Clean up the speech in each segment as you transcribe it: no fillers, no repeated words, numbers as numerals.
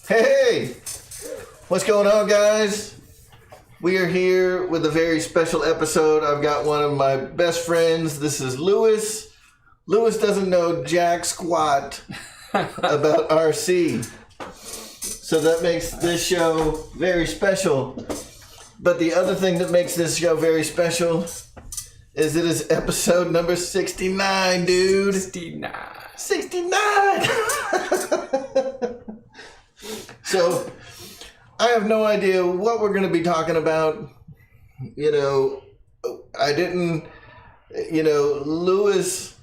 Hey, what's going on, guys? We are here with a very special episode. I've got one of my best friends. This is Lewis. Lewis doesn't know jack squat about RC. So that makes this show very special. But the other thing that makes this show very special is it is episode number 69, dude. 69. So, I have no idea what we're going to be talking about. You know, I didn't, Lewis,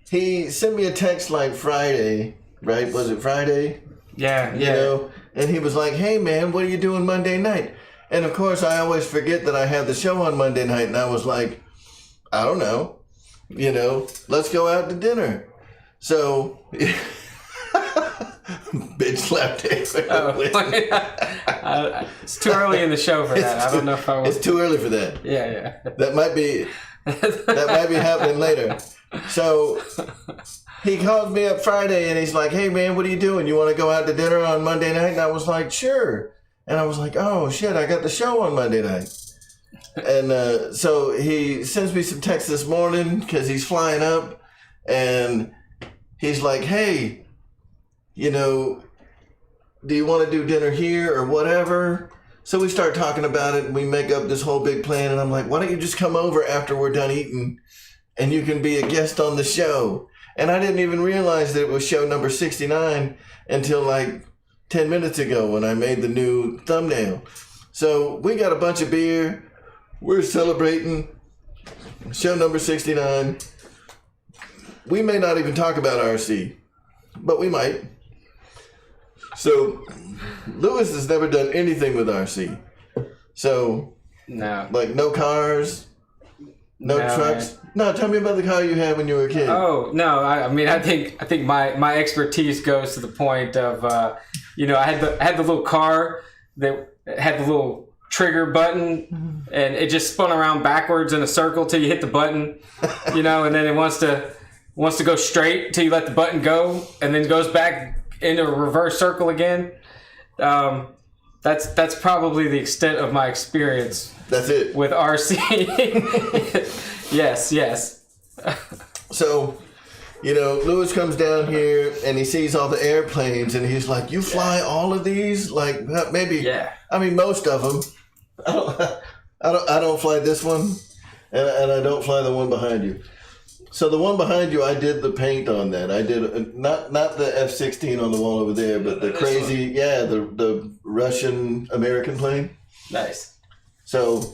he sent me a text like Friday, right? Was it Friday? Yeah. You know, and he was like, hey man, what are you doing Monday night? And of course, I always forget that I have the show on Monday night. And I was like, I don't know, let's go out to dinner. So, bitch slapped it. It's too early in the show for that. I don't know if I was. It's too early for that. Yeah. That might be happening later. So he called me up Friday and he's like, hey man, what are you doing? You want to go out to dinner on Monday night? And I was like, sure. And I was like, oh shit, I got the show on Monday night. And so he sends me some texts this morning because he's flying up and he's like, hey, do you want to do dinner here or whatever? So we start talking about it and we make up this whole big plan. And I'm like, why don't you just come over after we're done eating and you can be a guest on the show? And I didn't even realize that it was show number 69 until like 10 minutes ago when I made the new thumbnail. So we got a bunch of beer. We're celebrating show number 69. We may not even talk about RC, but we might. So, Lewis has never done anything with RC. So, no. Like no cars, no trucks. Man. No, tell me about the car you had when you were a kid. Oh no, I think my expertise goes to the point of I had the little car that had the little trigger button, and it just spun around backwards in a circle till you hit the button, and then it wants to go straight till you let the button go, and then goes back into a reverse circle again. That's probably the extent of my experience. That's it with RC. Yes. So, Lewis comes down here and he sees all the airplanes and he's like, "You fly all of these?" Like maybe. Yeah. I mean, most of them. I don't fly this one, and I don't fly the one behind you. So the one behind you, I did the paint on that. I did not the F-16 on the wall over there, but the crazy, the Russian American plane. Nice. So,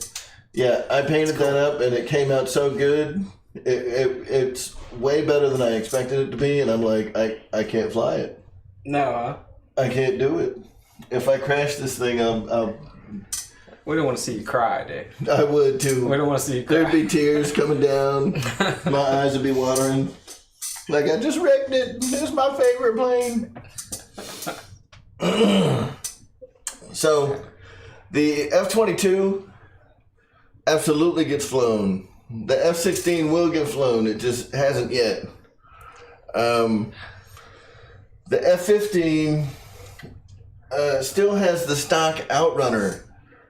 yeah, I painted that up, and it came out so good. It's way better than I expected it to be, and I'm like, I can't fly it. No. I can't do it. If I crash this thing, I'll we don't want to see you cry, Dave. I would too. We don't want to see you cry. There'd be tears coming down. My eyes would be watering. Like, I just wrecked it. This is my favorite plane. So, the F-22 absolutely gets flown. The F-16 will get flown. It just hasn't yet. The F-15 still has the stock Outrunner.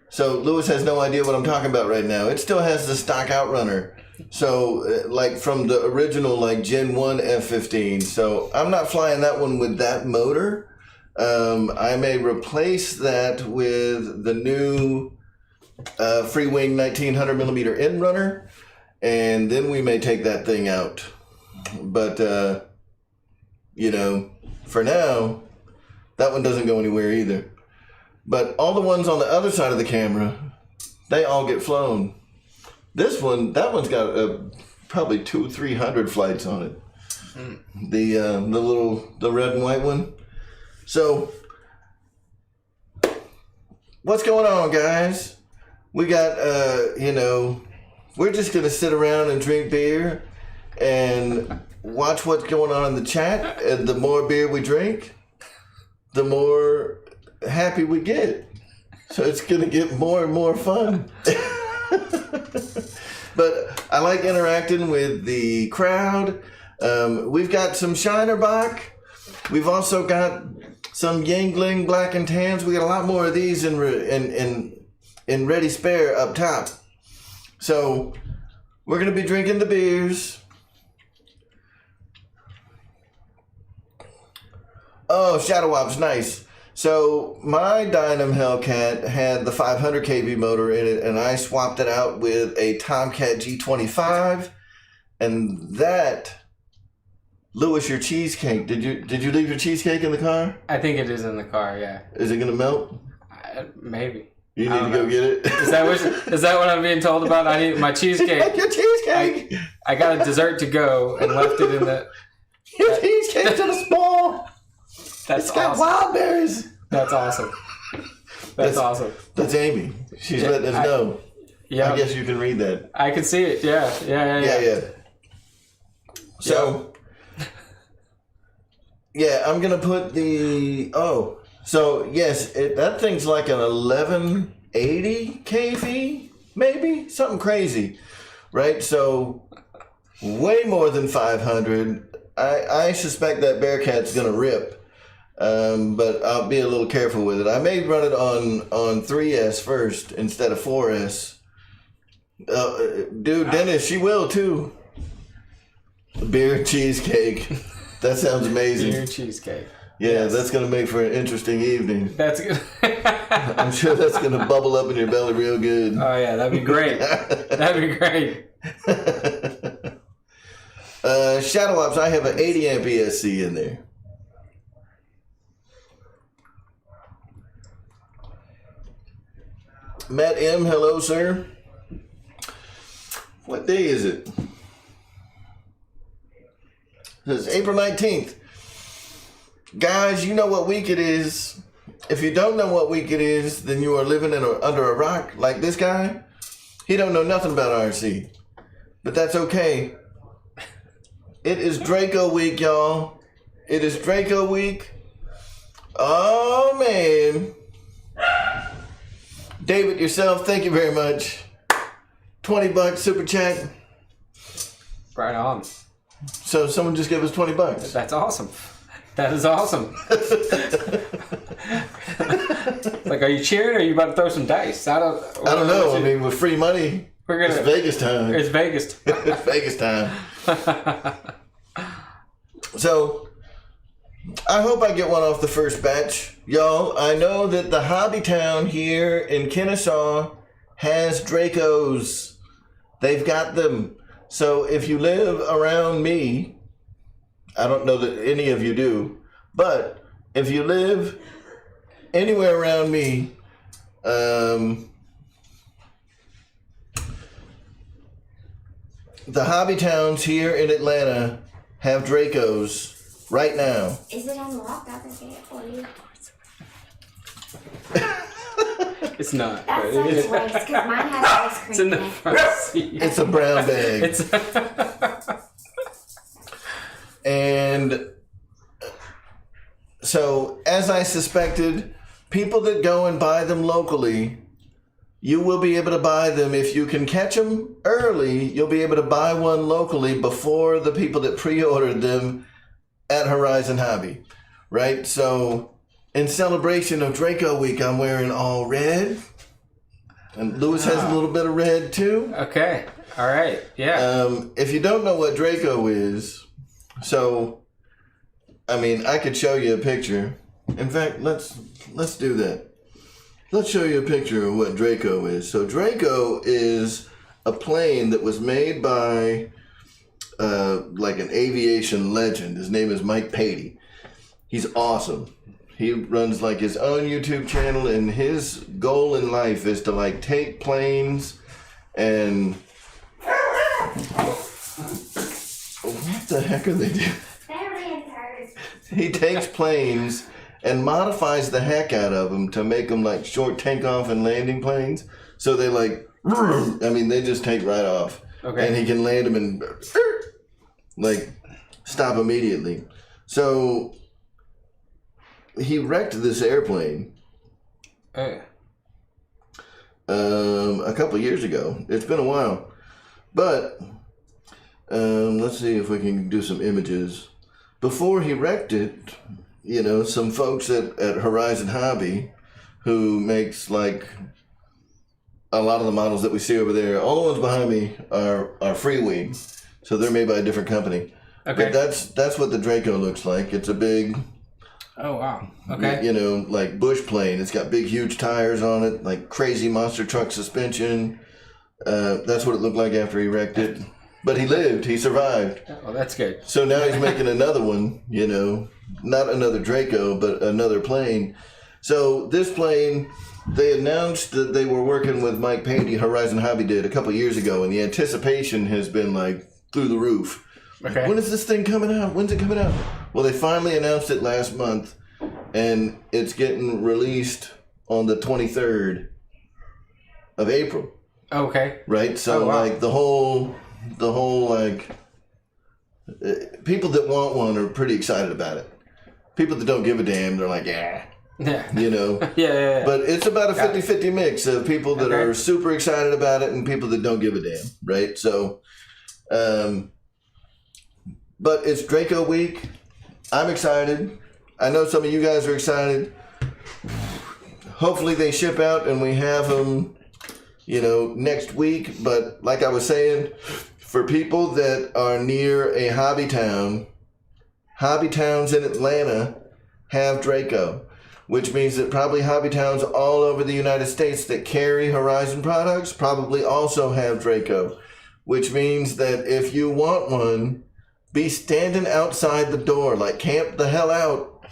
So Lewis has no idea what I'm talking about right now. It still has the stock Outrunner. So like from the original like Gen 1 F-15. So I'm not flying that one with that motor. I may replace that with the new Free Wing 1900 millimeter end runner. And then we may take that thing out. But, for now, that one doesn't go anywhere either. But all the ones on the other side of the camera, they all get flown. That one's got probably 200-300 flights on it. The red and white one. So, what's going on, guys? We got, we're just gonna sit around and drink beer and watch what's going on in the chat. And the more beer we drink, the more happy we get. So it's gonna get more and more fun. But I like interacting with the crowd. We've got some Shinerbach We've also got some Yingling Black and Tans. We got a lot more of these in ready spare up top. So we're going to be drinking the beers. Oh, Shadow Op's nice. So my Dynam Hellcat had the 500 kV motor in it, and I swapped it out with a Tomcat G25, and that, Lewis, your cheesecake. Did you leave your cheesecake in the car? I think it is in the car. Yeah. Is it gonna melt? Maybe. You need to go get it. Is that what I'm being told about? I need my cheesecake. Your cheesecake. I got a dessert to go and left it in the. Your cheesecake's in a small. That's It's got awesome. wild berries. That's awesome. That's awesome. That's Amy. She's letting us know. Yeah. I guess you can read that. I can see it. Yeah. So, yeah, I'm going to put the... Oh, so, yes, that thing's like an 1180 kV, maybe? Something crazy, right? So, way more than 500. I suspect that Bearcat's going to rip. But I'll be a little careful with it. I may run it on 3S first instead of 4S. Dude, Dennis, she will too. Beer cheesecake. That sounds amazing. Beer cheesecake. Yeah, Yes. That's going to make for an interesting evening. That's good. I'm sure that's going to bubble up in your belly real good. Oh yeah, that'd be great. That'd be great. Shadow Ops, I have an 80 amp ESC in there. Matt M, hello, sir. What day is it? It's April 19th. Guys, you know what week it is. If you don't know what week it is, then you are living under a rock like this guy. He don't know nothing about RC. But that's okay. It is Draco week, y'all. It is Draco week. Oh, man. David, yourself, thank you very much. $20 super chat. Right on. So someone just gave us $20. That's awesome. That is awesome. Like, are you cheering or are you about to throw some dice? I don't know. I mean, with free money, it's Vegas time. It's Vegas. It's Vegas time. So, I hope I get one off the first batch. Y'all, I know that the hobby town here in Kennesaw has Dracos. They've got them. So if you live around me, I don't know that any of you do, but if you live anywhere around me, the hobby towns here in Atlanta have Dracos right now. Is it unlocked? I can get it for you. It's not. That sounds worse because mine has ice cream It's in the in it. front seat. It's a brown bag. It's And so, as I suspected, people that go and buy them locally, you will be able to buy them. If you can catch them early, you'll be able to buy one locally before the people that pre-ordered them at Horizon Hobby, right? So, in celebration of Draco Week, I'm wearing all red. And Lewis has a little bit of red too. okay. All right. Yeah. If you don't know what Draco is, so, I mean, I could show you a picture. In fact, let's do that. Let's show you a picture of what Draco is. So Draco is a plane that was made by like an aviation legend. His name is Mike Patey. He's awesome. He runs like his own YouTube channel, and his goal in life is to like take planes and what the heck are they doing? He takes planes and modifies the heck out of them to make them like short takeoff and landing planes. So they like, I mean, they just take right off. Okay. And he can land them and like stop immediately. So he wrecked this airplane a couple years ago. It's been a while, but let's see if we can do some images. before he wrecked it, you know, some folks at Horizon Hobby, who makes like a lot of the models that we see over there, all the ones behind me are Freewing, so they're made by a different company. Okay. But that's what the Draco looks like. It's a big, oh wow, okay, you know, like bush plane. It's got big, huge tires on it, like crazy monster truck suspension. That's what it looked like after he wrecked it. But he lived. He survived. oh that's good. So now he's making another one. You know, not another Draco, but another plane. So this plane, they announced that they were working with Mike Patey, Horizon Hobby did a couple years ago, and the anticipation has been like through the roof. Okay. When is this thing coming out? When's it coming out? Well, they finally announced it last month, and it's getting released on the 23rd of April. Okay. Right? So, oh, wow. like, the whole, like, people that want one are pretty excited about it. People that don't give a damn, they're like, yeah. Yeah. You know? yeah. But it's about a 50-50 mix of people that are super excited about it and people that don't give a damn, right? So, but it's Draco week. I'm excited. I know some of you guys are excited. Hopefully they ship out and we have them, you know, next week. But like I was saying, for people that are near a hobby town, hobby towns in Atlanta have Draco, which means that probably hobby towns all over the United States that carry Horizon products probably also have Draco, which means that if you want one, be standing outside the door, like camp the hell out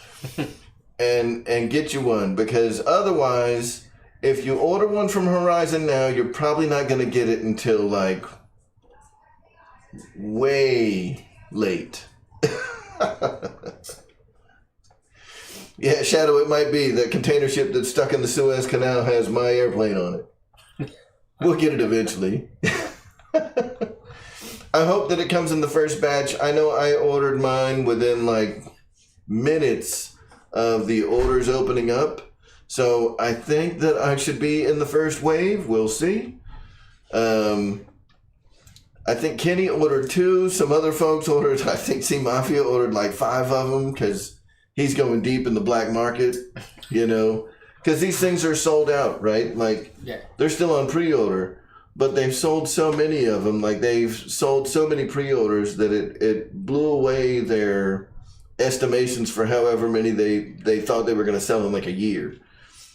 and get you one, because otherwise, if you order one from Horizon now, you're probably not going to get it until like way late. Yeah, Shadow, it might be that container ship that's stuck in the Suez Canal has my airplane on it. We'll get it eventually. I hope that it comes in the first batch. I know I ordered mine within like minutes of the orders opening up. So I think that I should be in the first wave. We'll see. I think Kenny ordered 2. Some other folks ordered, I think C Mafia ordered like 5 of them because he's going deep in the black market, you know, because these things are sold out, right? Like, they're still on pre-order. But they've sold so many of them, like they've sold so many pre-orders that it blew away their estimations for however many they thought they were going to sell in like a year.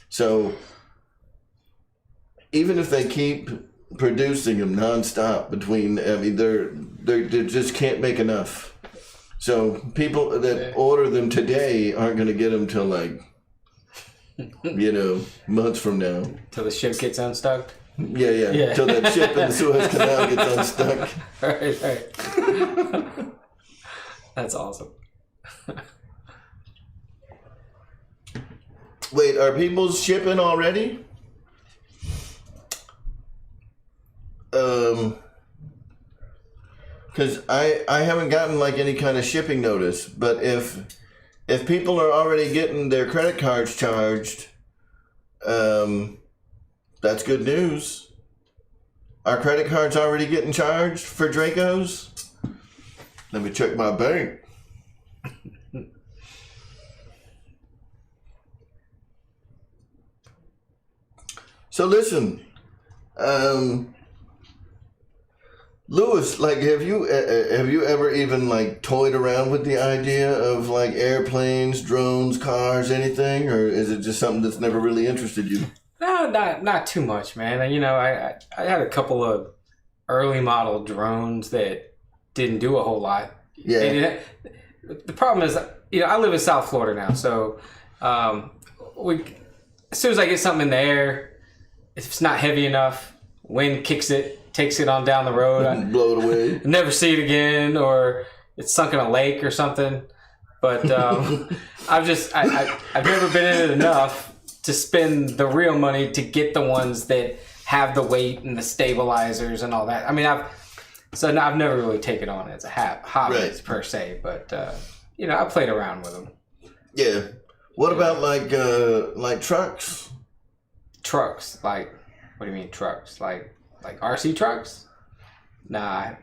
So even if they keep producing them nonstop between, I mean, they just can't make enough. So people that order them today aren't going to get them till like, you know, months from now. Till the ship gets unstuck. Yeah. Till that ship in the Suez Canal gets unstuck. Right. That's awesome. Wait, are people shipping already? Because I haven't gotten like any kind of shipping notice. But if people are already getting their credit cards charged, that's good news. Are credit cards already getting charged for Dracos? Let me check my bank. So listen, Lewis, like, have you ever even like toyed around with the idea of like airplanes, drones, cars, anything, or is it just something that's never really interested you? No, not too much, man. You know, I had a couple of early model drones that didn't do a whole lot. Yeah. And the problem is, you know, I live in South Florida now, so as soon as I get something in the air, if it's not heavy enough, wind kicks it, takes it on down the road, blow it away. I never see it again, or it's sunk in a lake or something. But I've never been in it enough to spend the real money to get the ones that have the weight and the stabilizers and all that. I mean, I've never really taken on as a hobby per se, but you know, I played around with them. Yeah. What about like trucks? Trucks, like, what do you mean trucks? Like RC trucks? Nah,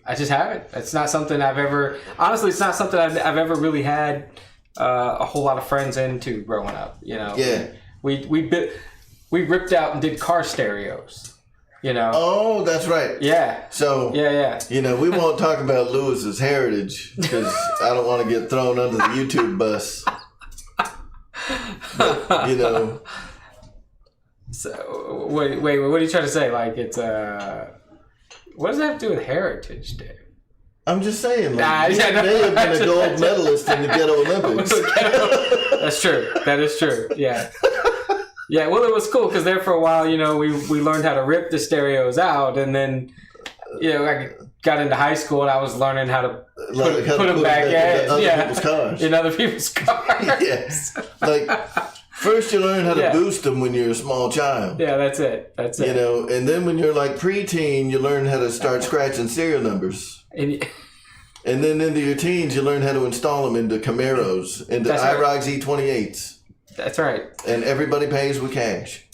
I just haven't. It's not something I've ever. Honestly, it's not something I've ever really had a whole lot of friends into growing up. You know. Yeah. We ripped out and did car stereos. You know. Oh, that's right. Yeah. So. Yeah. You know, we won't talk about Lewis's heritage because I don't want to get thrown under the YouTube bus. But, you know. So wait, what are you trying to say? Like it's what does that have to do with heritage, Dave? I'm just saying, like, they have been a gold medalist in the Ghetto Olympics. That's true. That is true. Yeah. Yeah. Well, it was cool because there for a while, you know, we learned how to rip the stereos out, and then, you know, I got into high school and I was learning how to put them back in other people's cars. In other people's cars. Yes. Like. First, you learn how to boost them when you're a small child. Yeah, that's it. You know, and then when you're like preteen, you learn how to start scratching serial numbers. And then into your teens, you learn how to install them into Camaros, into IROGs E28s. That's right. And everybody pays with cash.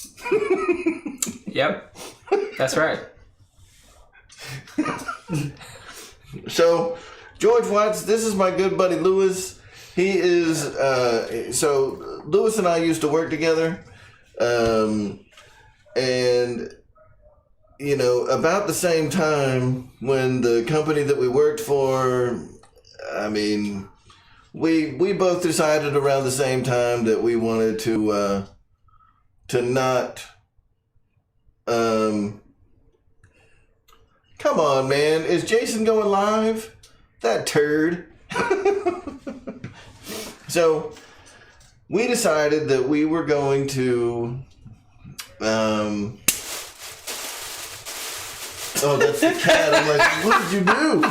Yep. That's right. So, George Watts, this is my good buddy Lewis. He is, so Lewis and I used to work together, and, you know, about the same time when the company that we worked for, I mean, we both decided around the same time that we wanted to not, come on, man, is Jason going live? That turd. So we decided that we were going to oh, that's the cat. I'm like, what did you do?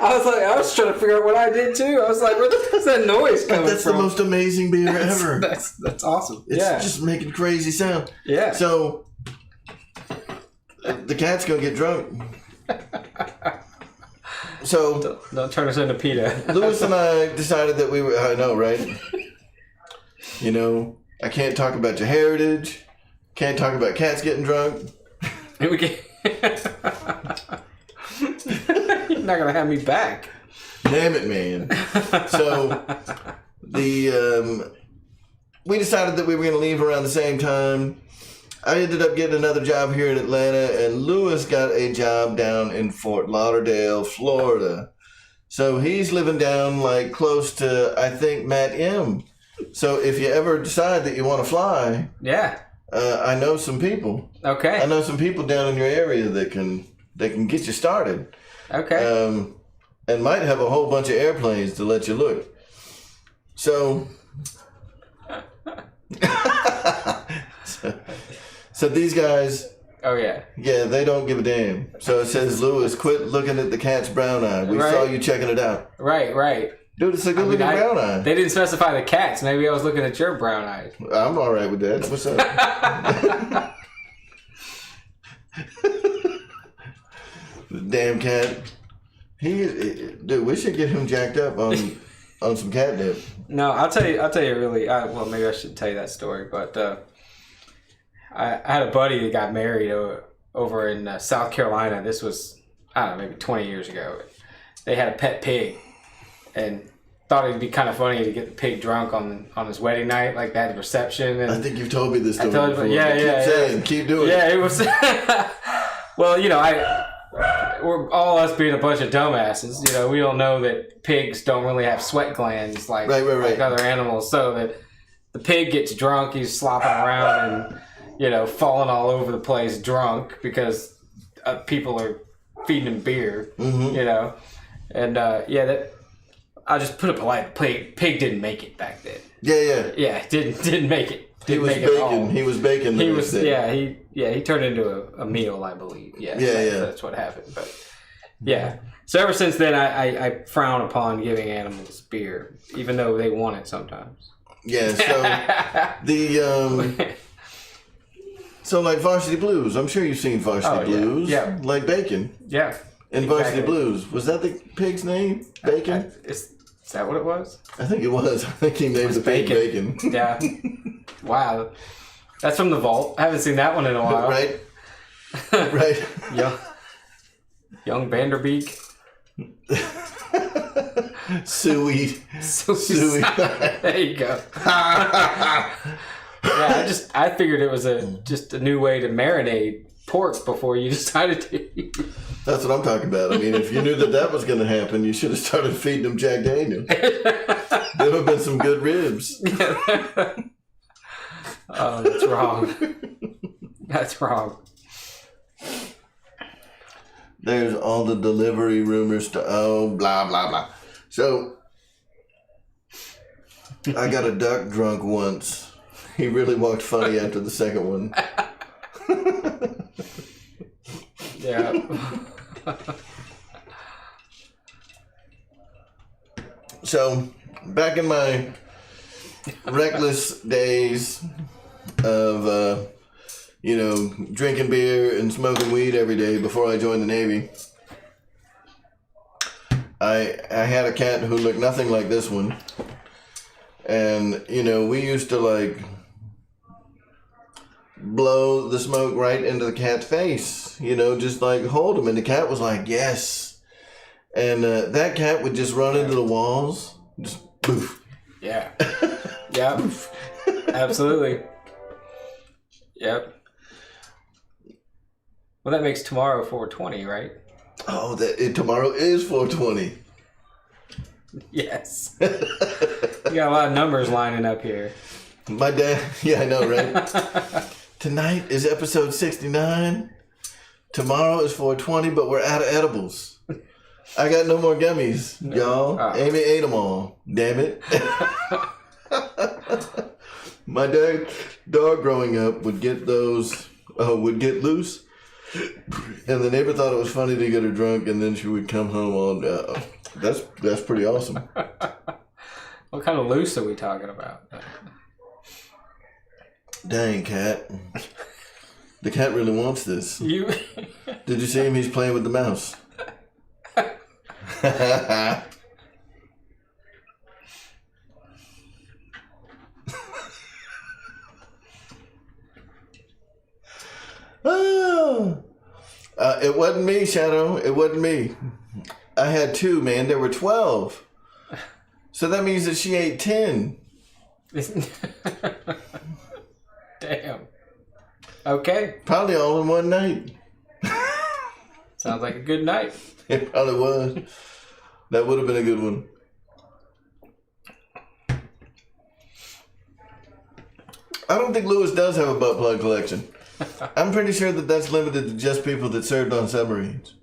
I was trying to figure out what I did too. I was like, where's that noise coming that's from? The most amazing beer ever. That's awesome. It's just making crazy sound. Yeah. So the cat's gonna get drunk. So don't turn us into PETA. Lewis and I decided that we were. I know, right? You know, I can't talk about your heritage. Can't talk about cats getting drunk. We can't. You're not gonna have me back. Damn it, man. So we decided that we were gonna leave around the same time. I ended up getting another job here in Atlanta, and Lewis got a job down in Fort Lauderdale, Florida. So he's living down like close to, I think, Matt M. So if you ever decide that you want to fly, I know some people. Okay. I know some people down in your area that can get you started. Okay. And might have a whole bunch of airplanes to let you look. So. So these guys, they don't give a damn. So it says, Lewis, quit looking at the cat's brown eye. We saw you checking it out. Right. Dude, it's a good looking brown eye. They didn't specify the cats. Maybe I was looking at your brown eyes. I'm all right with that. What's up? The damn cat. Dude, we should get him jacked up on some catnip. No, I'll tell you really. Well, maybe I should tell you that story, but. I had a buddy that got married over in South Carolina. This was, I don't know, maybe 20 years ago. They had a pet pig and thought it'd be kind of funny to get the pig drunk on his wedding night. Like, they had the reception. And I think you've told me this story before. Keep doing it. Yeah, it was... Well, you know, we're all us being a bunch of dumbasses. You know, we don't know that pigs don't really have sweat glands like other animals. So that the pig gets drunk, he's slopping around and... you know, falling all over the place drunk because people are feeding him beer, you know. And, that I'll just put it polite. Pig didn't make it back then. Yeah, didn't make it. He was baking. He turned into a meal, I believe. That's what happened. But, yeah. So ever since then, I frown upon giving animals beer, even though they want it sometimes. Yeah, so So like Varsity Blues, I'm sure you've seen Varsity Blues. Yeah. Like Bacon. Yeah. In Varsity Blues. Was that the pig's name? Bacon? Is that what it was? I think it was. I think he named the pig Bacon. Yeah. Wow. That's from The Vault. I haven't seen that one in a while. Right. Right. Yeah. Young Vanderbeek. Suey. There you go. Yeah, I figured it was just a new way to marinate pork before you decided to. That's what I'm talking about. I mean, if you knew that was going to happen, you should have started feeding them Jack Daniels. There would have been some good ribs. Oh, that's wrong. That's wrong. There's all the delivery rumors to blah blah blah. So I got a duck drunk once. He really walked funny after the second one. Yeah. So back in my reckless days of drinking beer and smoking weed every day before I joined the Navy, I had a cat who looked nothing like this one. And, we used to like blow the smoke right into the cat's face, just like hold him. And the cat was like, yes. And that cat would just run into the walls. Just poof. Yeah. Yeah. Absolutely. Yep. Well, that makes tomorrow 420, right? Oh, tomorrow is 420. Yes. You got a lot of numbers lining up here. My dad, yeah, I know, right? Tonight is episode 69. Tomorrow is 420, but we're out of edibles. I got no more gummies, y'all. Oh. Amy ate them all. Damn it. My dog growing up would get loose. And the neighbor thought it was funny to get her drunk, and then she would come home on. That's pretty awesome. What kind of loose are we talking about? Dang, cat. The cat really wants this. You. Did you see him? He's playing with the mouse. Oh. It wasn't me, Shadow. It wasn't me. I had 2, man. There were 12. So that means that she ate 10. Damn. Okay. Probably all in one night. Sounds like a good night. It probably was. That would have been a good one. I don't think Lewis does have a butt plug collection. I'm pretty sure that that's limited to just people that served on submarines.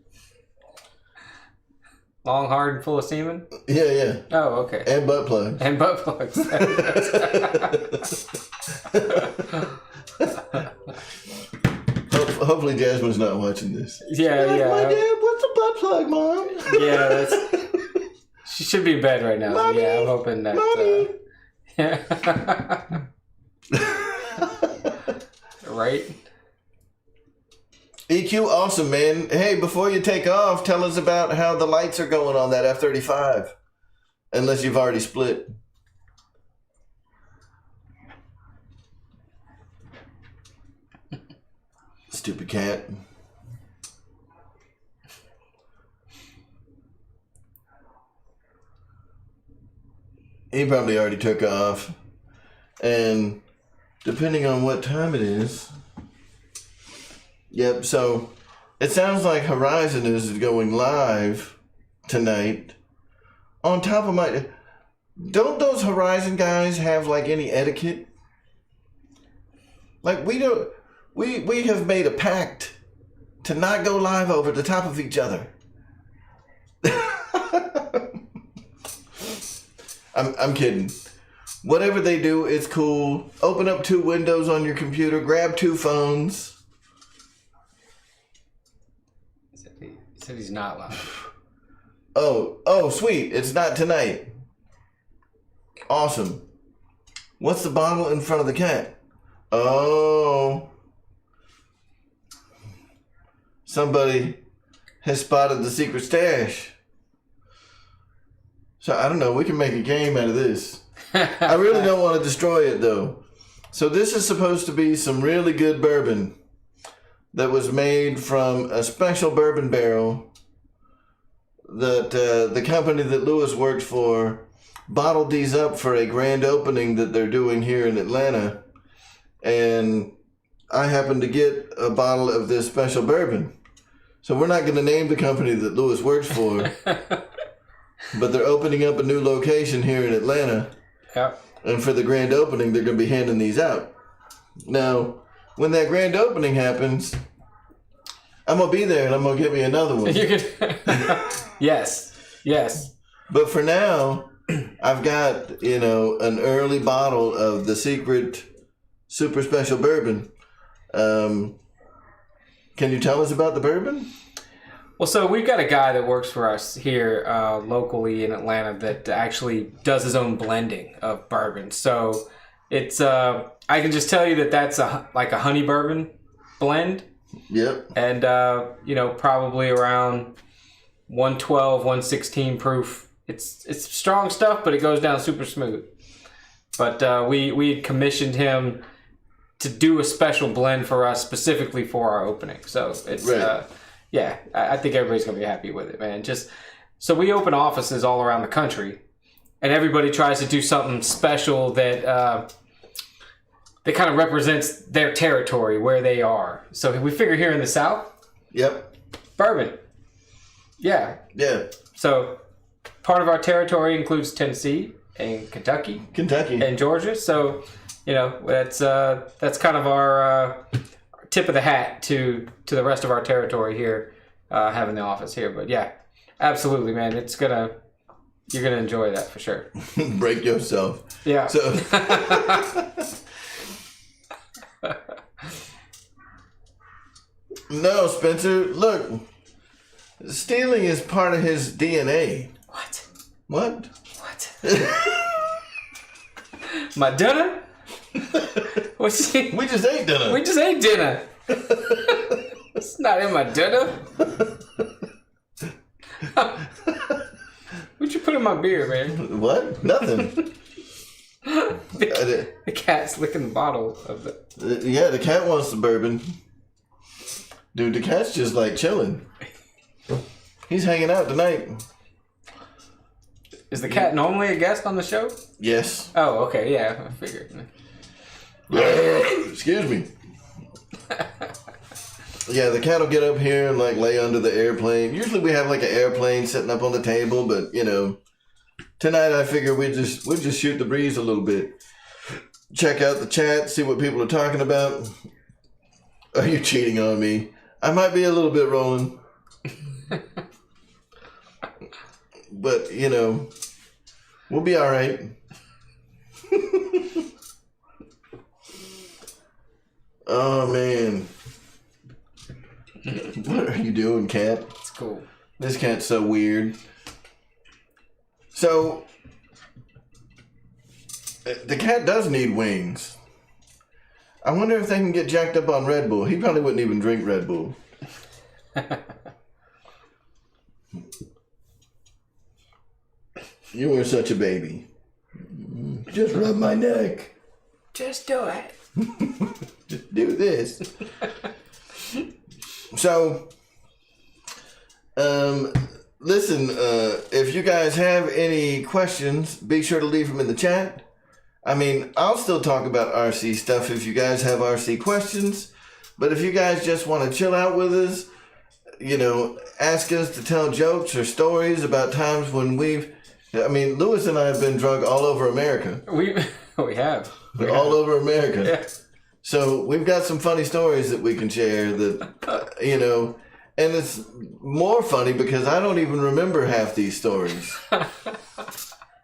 Long, hard, and full of semen? Yeah. Oh, okay. And butt plugs. And butt plugs. Hopefully Jasmine's not watching this. Yeah. My dad, what's a butt plug, Mom? Yeah, she should be in bed right now. Mommy, so yeah, I'm hoping that. Yeah. Right? EQ, awesome, man. Hey, before you take off, tell us about how the lights are going on that F-35. Unless you've already split. Stupid cat. He probably already took off. And depending on what time it is. Yep, so it sounds like Horizon is going live tonight. On top of my... Don't those Horizon guys have like any etiquette? Like we don't... We have made a pact to not go live over the top of each other. I'm kidding. Whatever they do, it's cool. Open up 2 windows on your computer. Grab 2 phones. He said he's not live. Oh, sweet. It's not tonight. Awesome. What's the bottle in front of the cat? Oh. Somebody has spotted the secret stash. So, I don't know. We can make a game out of this. I really don't want to destroy it, though. So, this is supposed to be some really good bourbon that was made from a special bourbon barrel that the company that Lewis works for bottled these up for a grand opening that they're doing here in Atlanta. And I happened to get a bottle of this special bourbon. So we're not going to name the company that Lewis works for, but they're opening up a new location here in Atlanta. Yep. And for the grand opening, they're going to be handing these out. Now, when that grand opening happens, I'm going to be there and I'm going to get me another one. Yes. But for now, I've got, an early bottle of the secret super special bourbon. Can you tell us about the bourbon? Well, so we've got a guy that works for us here locally in Atlanta that actually does his own blending of bourbon. So it's I can just tell you that that's like a honey bourbon blend. Yep. And probably around 112, 116 proof. It's strong stuff, but it goes down super smooth. But we commissioned him to do a special blend for us specifically for our opening. So it's right. I think everybody's gonna be happy with it, man. So we open offices all around the country, and everybody tries to do something special that kind of represents their territory, where they are. So we figure here in the South, yep, bourbon, yeah. So part of our territory includes Tennessee and Kentucky and Georgia. So that's kind of our tip of the hat to the rest of our territory here, having the office here. But yeah, absolutely, man. You're gonna enjoy that for sure. Break yourself. Yeah. So. No, Spencer. Look, stealing is part of his DNA. What? My dinner? We just ate dinner. We just ate dinner. It's not in my dinner. What'd you put in my beer, man? What? Nothing. The cat's licking the bottle of the... Yeah, the cat wants the bourbon. Dude, the cat's just like chilling. He's hanging out tonight. Is the cat normally a guest on the show? Yes. Oh, okay. Yeah, I figured. Excuse me. Yeah, the cat will get up here and like lay under the airplane. Usually we have like an airplane sitting up on the table, but tonight I figure we'll just shoot the breeze a little bit. Check out the chat, see what people are talking about. Are you cheating on me? I might be a little bit rolling. But, we'll be all right. Oh, man. What are you doing, cat? It's cool. This cat's so weird. So, the cat does need wings. I wonder if they can get jacked up on Red Bull. He probably wouldn't even drink Red Bull. You were such a baby. Just rub my neck. Just do it. Just do this. So, listen, if you guys have any questions, be sure to leave them in the chat. I mean, I'll still talk about RC stuff if you guys have RC questions. But if you guys just want to chill out with us, ask us to tell jokes or stories about times when Lewis and I have been drunk all over America. We have. All over America. Yeah. So we've got some funny stories that we can share that, and it's more funny because I don't even remember half these stories. But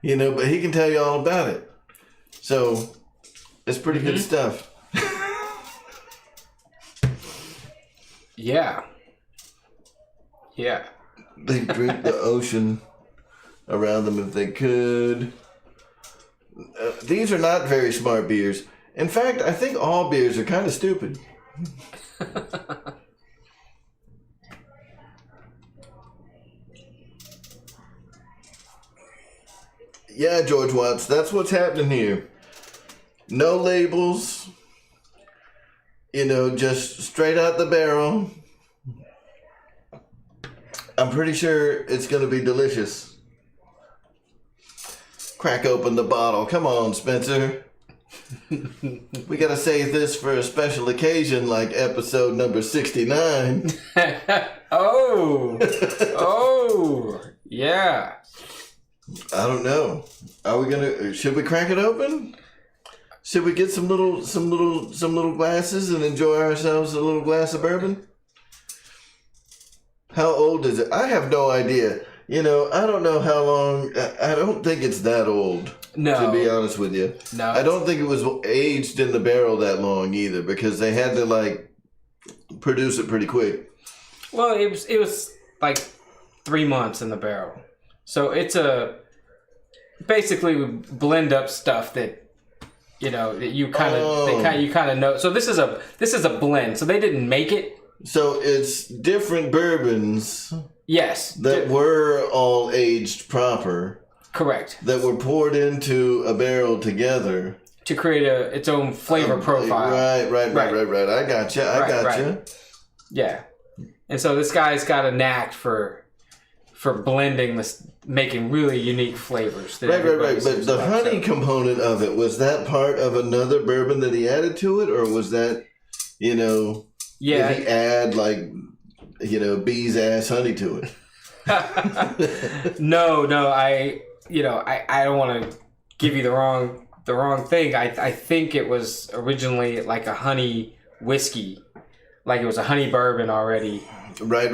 he can tell you all about it. So it's pretty good stuff. Yeah. They drink the ocean around them if they could. These are not very smart beers. In fact, I think all beers are kind of stupid. Yeah, George Watts, that's what's happening here. No labels. Just straight out the barrel. I'm pretty sure it's going to be delicious. Crack open the bottle. Come on, Spencer. We got to save this for a special occasion like episode number 69. Oh, yeah. I don't know. Should we crack it open? Should we get some little glasses and enjoy ourselves a little glass of bourbon? How old is it? I have no idea. I don't know how long. I don't think it's that old. No. To be honest with you. No. I don't think it was aged in the barrel that long either, because they had to produce it pretty quick. Well, it was like 3 months in the barrel. So it's basically we blend up stuff that that you kind of know. So this is a blend. So they didn't make it. So it's different bourbons. Yes. That were all aged proper. Correct. That were poured into a barrel together to create its own flavor profile. Right. I gotcha. Yeah. And so this guy's got a knack for blending this, making really unique flavors. Right. But the honey component of it, was that part of another bourbon that he added to it, or was that, Yeah. Did he add bees ass honey to it? No. I don't want to give you the wrong thing. I think it was originally like a honey whiskey, like it was a honey bourbon already. Right.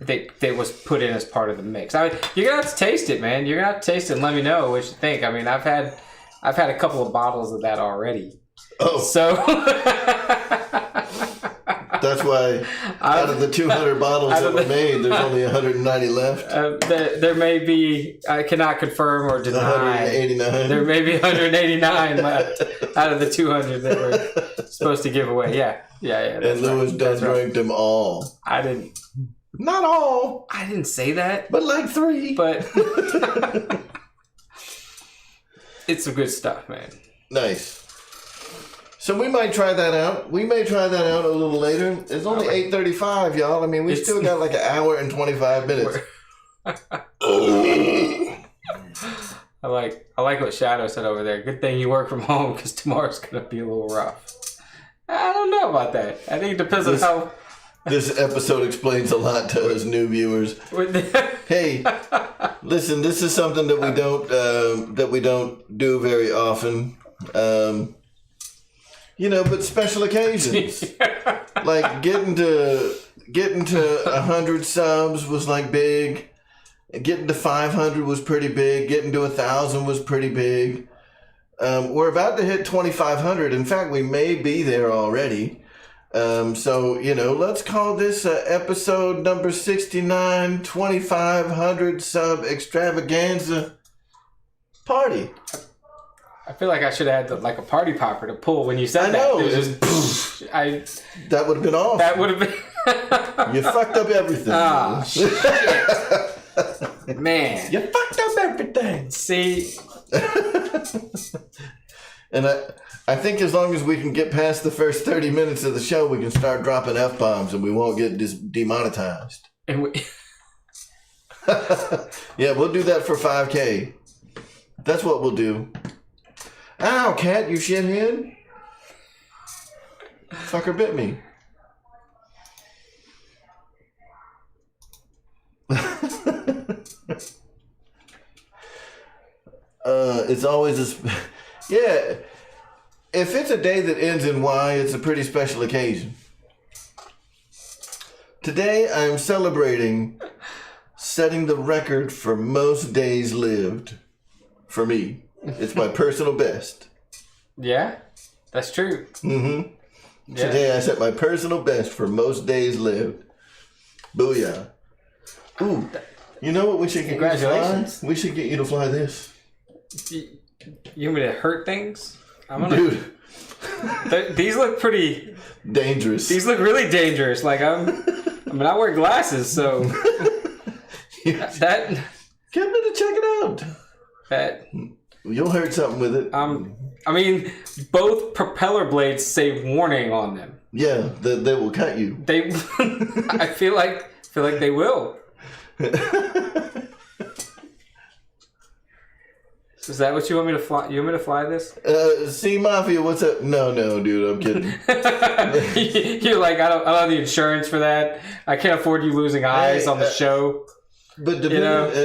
That was put in as part of the mix. You're gonna have to taste it, man. You're gonna have to taste it and let me know what you think. I mean, I've had a couple of bottles of that already. Oh, so that's why out of the 200 bottles that were made, there's only 190 left. There may be, I cannot confirm or deny. 189. There may be 189 left out of the 200 that we're supposed to give away. Yeah. And Lewis done drank them all. I didn't. Not all. I didn't say that. But like 3. But it's some good stuff, man. Nice. So we might try that out. We may try that out a little later. It's only 8:35, y'all. I mean, we still got like an hour and 25 minutes. I like what Shadow said over there. Good thing you work from home, because tomorrow's gonna be a little rough. I don't know about that. I think it depends on how. This episode explains a lot to us new viewers. Hey, listen, this is something that we don't do very often. But special occasions. Like getting to 100 subs was like big. Getting to 500 was pretty big. Getting to 1,000 was pretty big. We're about to hit 2,500. In fact, we may be there already. So, let's call this episode number 69, 2,500 sub extravaganza party. I feel like I should have had a party popper to pull when you said that. I know. That would have been awesome. That would have been. You fucked up everything. Oh, shit. Man. You fucked up everything. See? And I think as long as we can get past the first 30 minutes of the show, we can start dropping F-bombs and we won't get demonetized. Yeah, we'll do that for 5K. That's what we'll do. Ow, cat, you shithead. Fucker bit me. It's always yeah. If it's a day that ends in Y, it's a pretty special occasion. Today, I am celebrating setting the record for most days lived. For me, it's my personal best. Yeah, that's true. Mm-hmm. Yeah. Today, I set my personal best for most days lived. Booyah. Ooh, you know what we should get you to fly? Congratulations. We should get you to fly this. You want me to hurt things? Dude. These look pretty dangerous. These look really dangerous. I wear glasses, so that. Get me to check it out. That you'll hurt something with it. Both propeller blades say warning on them. Yeah, they will cut you. I feel like they will. Is that what you want me to fly? You want me to fly this? Sea Mafia, what's up? No, dude, I'm kidding. You're like, I don't have the insurance for that. I can't afford you losing eyes on the show. But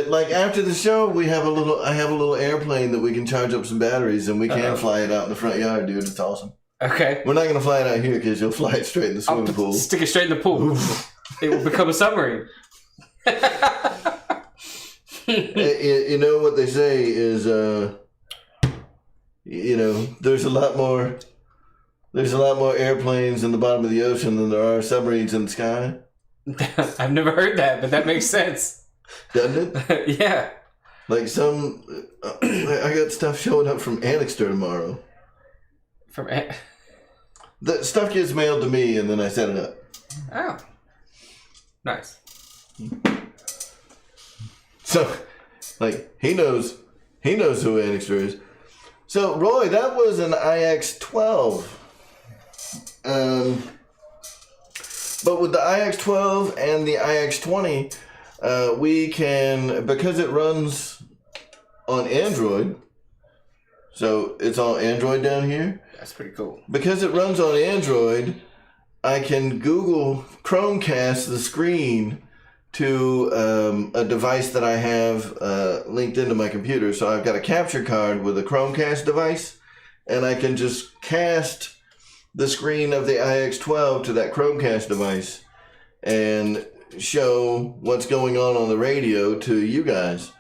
like after the show, I have a little airplane that we can charge up some batteries and we can fly it out in the front yard, dude. It's awesome. Okay. We're not gonna fly it out here because you'll fly it straight in the swimming pool. Stick it straight in the pool. It will become a submarine. You know what they say is, there's a lot more airplanes in the bottom of the ocean than there are submarines in the sky. I've never heard that, but that makes sense. Doesn't it? Yeah. Like I got stuff showing up from Annexter tomorrow. The stuff gets mailed to me and then I set it up. Oh. Nice. So, like, he knows who Annexter is. So, Roy, that was an IX-12. But with the IX-12 and the IX-20, we can, because it runs on Android, so it's all Android down here. That's pretty cool. Because it runs on Android, I can Google Chromecast the screen to a device that I have linked into my computer. So I've got a capture card with a Chromecast device, and I can just cast the screen of the IX-12 to that Chromecast device and show what's going on the radio to you guys.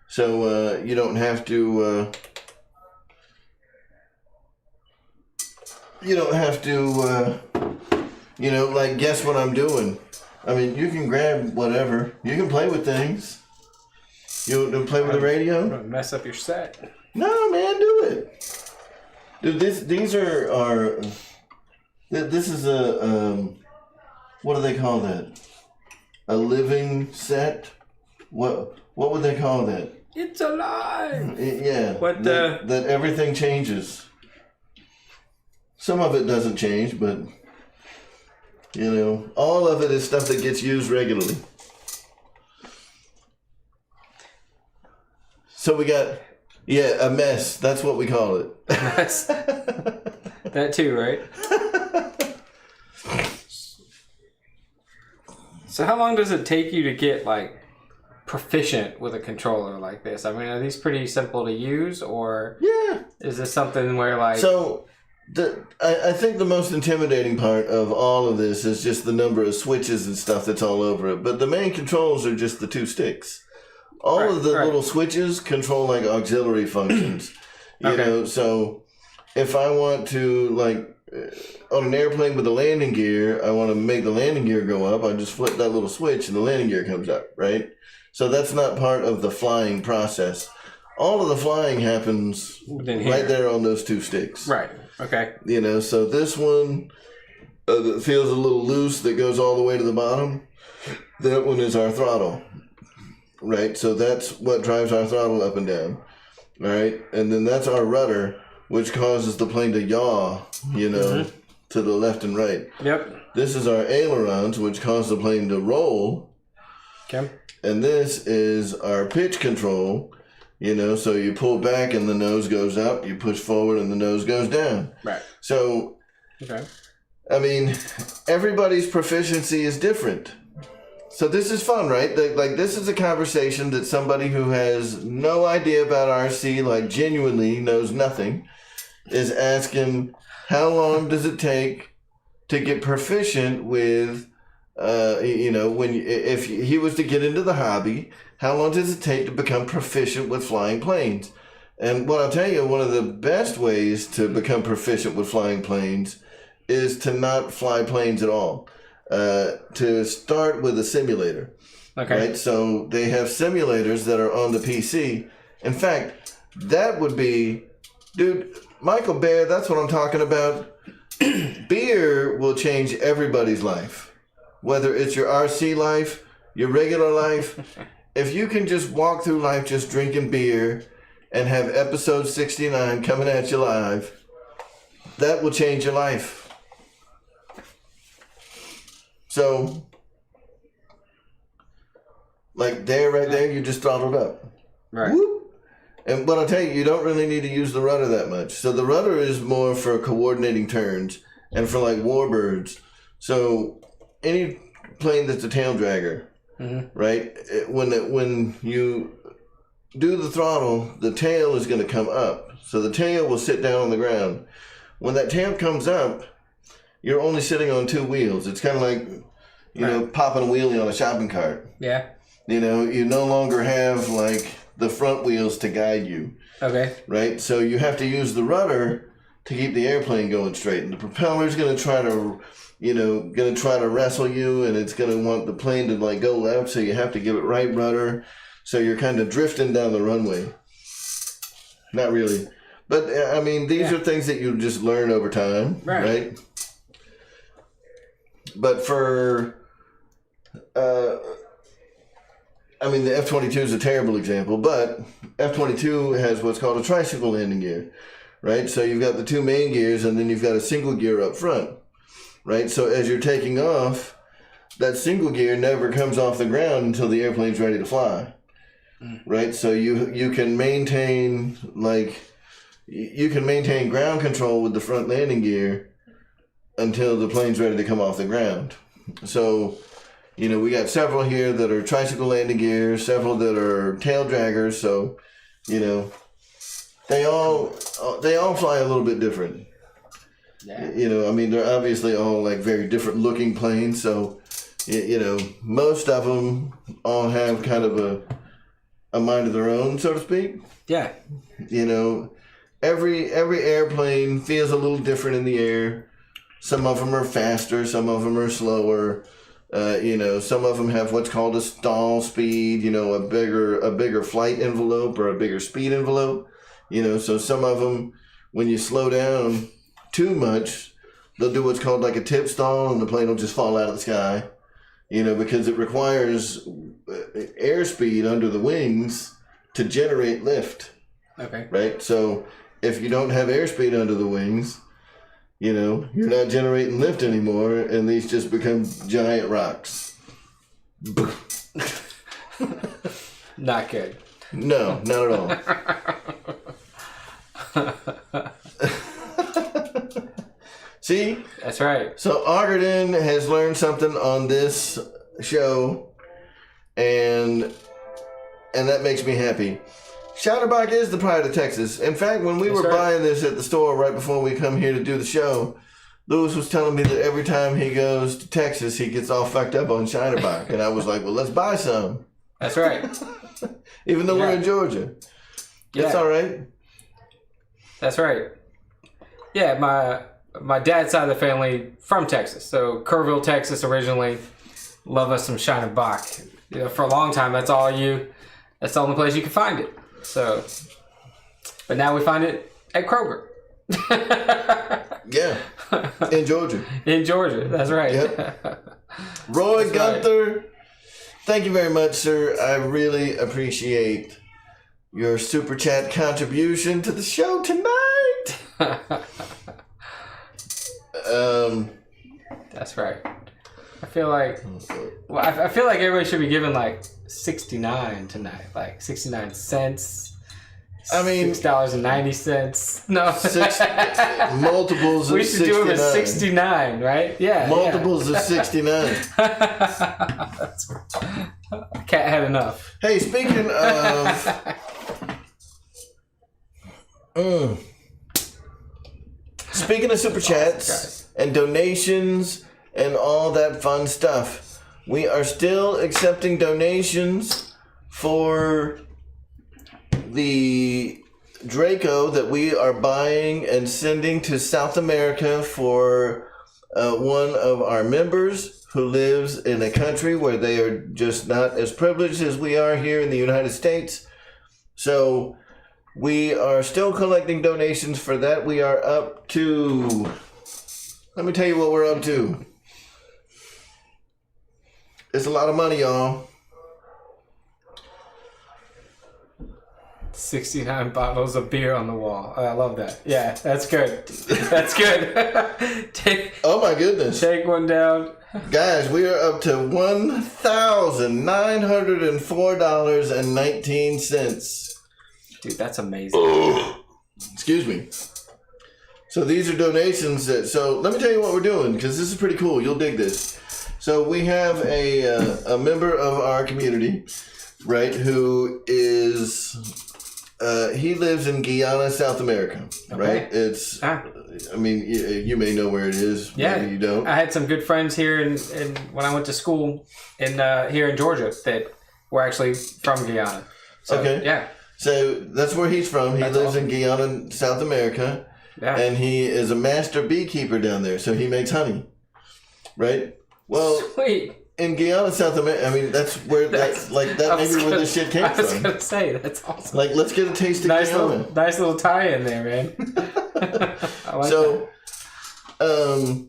So you don't have to... like guess what I'm doing. I mean, you can grab whatever. You can play with things. You want to play with the radio? I'm gonna mess up your set. No, man, do it. Dude, these are this is a what do they call that? A living set? What would they call that? It's alive. Yeah. What that everything changes. Some of it doesn't change, but all of it is stuff that gets used regularly. So we got, a mess. That's what we call it. That too, right? So how long does it take you to get, like, proficient with a controller like this? I mean, are these pretty simple to use, or is this something where, like... So... I think the most intimidating part of all of this is just the number of switches and stuff that's all over it. But the main controls are just the two sticks. All of the little switches control like auxiliary functions. You know, so if I want to, like, on an airplane with the landing gear, I want to make the landing gear go up, I just flip that little switch and the landing gear comes up, right? So that's not part of the flying process. All of the flying happens right there on those two sticks. Right. Okay. So this one that feels a little loose that goes all the way to the bottom, that one is our throttle. Right? So that's what drives our throttle up and down. All right? And then that's our rudder, which causes the plane to yaw, to the left and right. Yep. This is our ailerons, which cause the plane to roll. Okay. And this is our pitch control. So you pull back and the nose goes up, you push forward and the nose goes down. Right. So, I mean, everybody's proficiency is different. So this is fun, right? Like, this is a conversation that somebody who has no idea about RC, like genuinely knows nothing, is asking, how long does it take to get proficient with, if he was to get into the hobby, how long does it take to become proficient with flying planes? And what I'll tell you, one of the best ways to become proficient with flying planes is to not fly planes at all. To start with a simulator. Okay. Right? So they have simulators that are on the PC. In fact, that would be, dude, Michael Bear, that's what I'm talking about. Beer will change everybody's life. Whether it's your RC life, your regular life. If you can just walk through life just drinking beer and have episode 69 coming at you live, that will change your life. So, Like right there, you just throttled up. Right. Whoop. But I'll tell you, you don't really need to use the rudder that much. So the rudder is more for coordinating turns and for like warbirds. So any plane that's a tail dragger, right? When you do the throttle, the tail is going to come up. So the tail will sit down on the ground. When that tail comes up, you're only sitting on two wheels. It's kind of like, you know, popping a wheelie on a shopping cart. Yeah. You know, you no longer have like the front wheels to guide you. Okay. Right? So you have to use the rudder to keep the airplane going straight. And the propeller's going to try to wrestle you, and it's going to want the plane to like go left, so you have to give it right rudder. So you're kind of drifting down the runway. Not really. But, I mean, these are things that you just learn over time, right? But for, the F-22 is a terrible example, but F-22 has what's called a tricycle landing gear, right? So you've got the two main gears, and then you've got a single gear up front, right? So as you're taking off, that single gear never comes off the ground until the airplane's ready to fly. Right, so you can maintain ground control with the front landing gear until the plane's ready to come off the ground. So, you know, we got several here that are tricycle landing gears, several that are tail draggers. So, you know, they all fly a little bit different. Yeah. You know, I mean, they're obviously all like very different looking planes. So, you know, most of them all have kind of a mind of their own, so to speak. Yeah. You know, every airplane feels a little different in the air. Some of them are faster, some of them are slower. You know, some of them have what's called a stall speed, you know, a bigger flight envelope or a bigger speed envelope. You know, so some of them, when you slow down too much, they'll do what's called like a tip stall, and the plane will just fall out of the sky. You know, because it requires airspeed under the wings to generate lift. Okay. Right? So if you don't have airspeed under the wings, you know, you're not generating lift anymore, and these just become giant rocks. Not good. No, not at all. See? That's right. So Ogden has learned something on this show, and that makes me happy. Shiner is the pride of Texas. In fact, when we were buying this at the store right before we come here to do the show, Lewis was telling me that every time he goes to Texas, he gets all fucked up on Shiner. And I was like, well, let's buy some. That's right. Even though we're in Georgia. It's all right. That's right. Yeah, my dad's side of the family from Texas, so Kerrville, Texas originally. Love us some Shiner Bach. You know, for a long time, that's the only place you could find it. So, but now we find it at Kroger. Yeah, in Georgia. In Georgia, that's right. Yep. Roy Gunther, thank you very much, sir. I really appreciate your super chat contribution to the show tonight. That's right. I feel like everybody should be given like 69 tonight, like 69 cents. I mean, $6.90. No, multiples of 69. We should do them at 69, right? Yeah, multiples of 69. Cat had enough. Hey, speaking of super chats and donations and all that fun stuff, we are still accepting donations for the Draco that we are buying and sending to South America for one of our members who lives in a country where they are just not as privileged as we are here in the United States. So we are still collecting donations for that. We are up to, let me tell you what we're up to. It's a lot of money, y'all. 69 bottles of beer on the wall. I love that. Yeah, that's good. That's good. Oh my goodness. Take one down. Guys, we are up to $1,904.19. Dude, that's amazing. Excuse me. So these are donations so let me tell you what we're doing, because this is pretty cool. You'll dig this. So we have a member of our community, right, who is he lives in Guyana, South America, right? It's I mean, you may know where it is. Yeah, maybe you don't. I had some good friends here in when I went to school here in Georgia that were actually from Guyana. So, okay. Yeah. So that's where he's from. He lives awesome. in Guyana, South America. Yeah. And he is a master beekeeper down there, so he makes honey. Right? Well, Sweet. In Guyana, South America, I mean, that's where that maybe where this shit came from. I was gonna say that's awesome. Like, let's get a taste of Guyana. Nice little tie in there, man. I like that.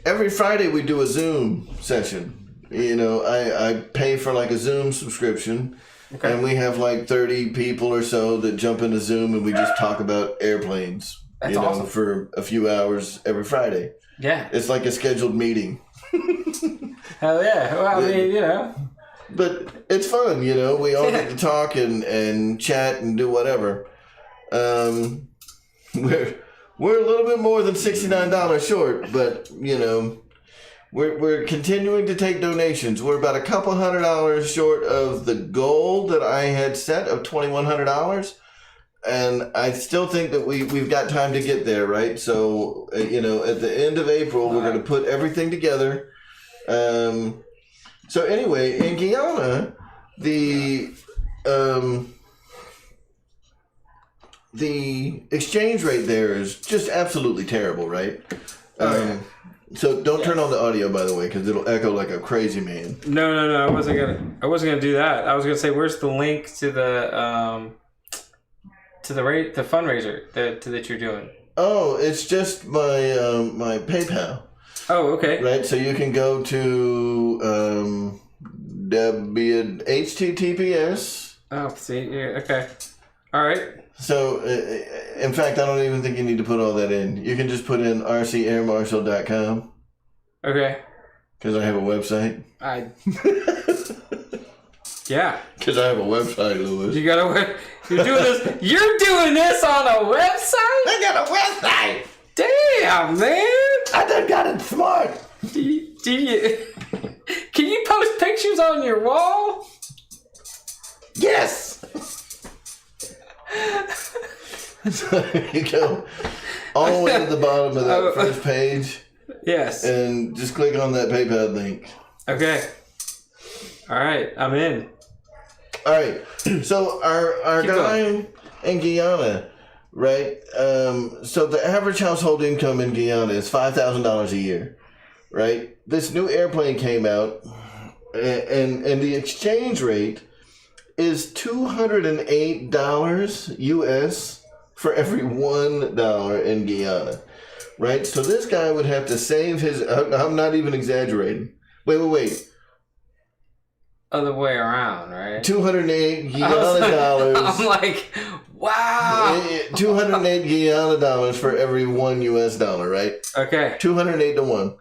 Every Friday we do a Zoom session. You know, I pay for like a Zoom subscription. Okay. And we have like 30 people or so that jump into Zoom and we just talk about airplanes. That's awesome. For a few hours every Friday. Yeah. It's like a scheduled meeting. Hell yeah. Well, I mean, you know. But it's fun, you know. We all get to talk and chat and do whatever. We're a little bit more than $69 short, but, you know, we're continuing to take donations. We're about a couple $100 short of the goal that I had set of $2,100. And I still think that we've got time to get there, right? So, you know, at the end of April, we're going to put everything together. So anyway, in Guyana, the exchange rate there is just absolutely terrible, right? So don't turn on the audio, by the way, because it'll echo like a crazy man. No. I wasn't gonna do that. I was gonna say, where's the link to the fundraiser that you're doing? Oh, it's just my my PayPal. Oh, okay. Right, so you can go to HTTPS. Oh, see, yeah, okay, all right. So, in fact, I don't even think you need to put all that in. You can just put in rcairmarshal.com. Okay. Because I have a website. Yeah. Because I have a website, Louis. You got a You're doing this. You're doing this on a website. I got a website. Damn, man. I done got it smart. Do you, can you post pictures on your wall? Yes. So you go all the way to the bottom of that first page. Yes. And just click on that PayPal link. Okay. All right, I'm in. All right. So our guy in Guyana, right? So the average household income in Guyana is $5,000 a year, right? This new airplane came out, and the exchange rate is $208 US for every $1 in Guyana, right? So this guy would have to save his. I'm not even exaggerating. Wait. Other way around, right? 208 Guyana dollars. I'm like, wow. 208 Guyana dollars for every $1 US, right? Okay. 208 to 1.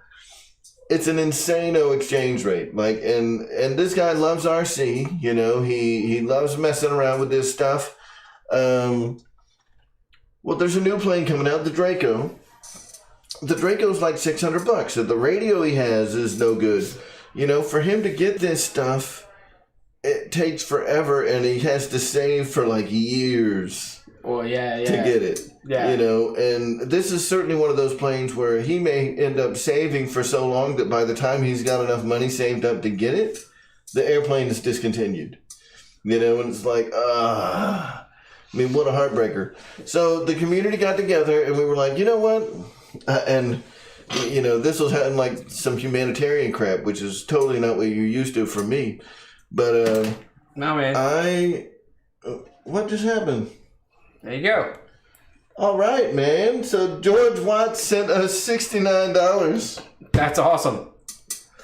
It's an insane-o exchange rate. Like, and this guy loves RC. You know, he loves messing around with this stuff. Well, there's a new plane coming out, the Draco. The Draco's like $600. So the radio he has is no good. You know, for him to get this stuff, it takes forever, and he has to save for like years. Well, yeah. To get it. Yeah. You know, and this is certainly one of those planes where he may end up saving for so long that by the time he's got enough money saved up to get it, the airplane is discontinued. You know, and it's like, I mean, what a heartbreaker. So the community got together, and we were like, you know what? And, you know, this was having like some humanitarian crap, which is totally not what you're used to from me. But, no, man. What just happened? There you go. All right, man. So George Watts sent us $69. That's awesome.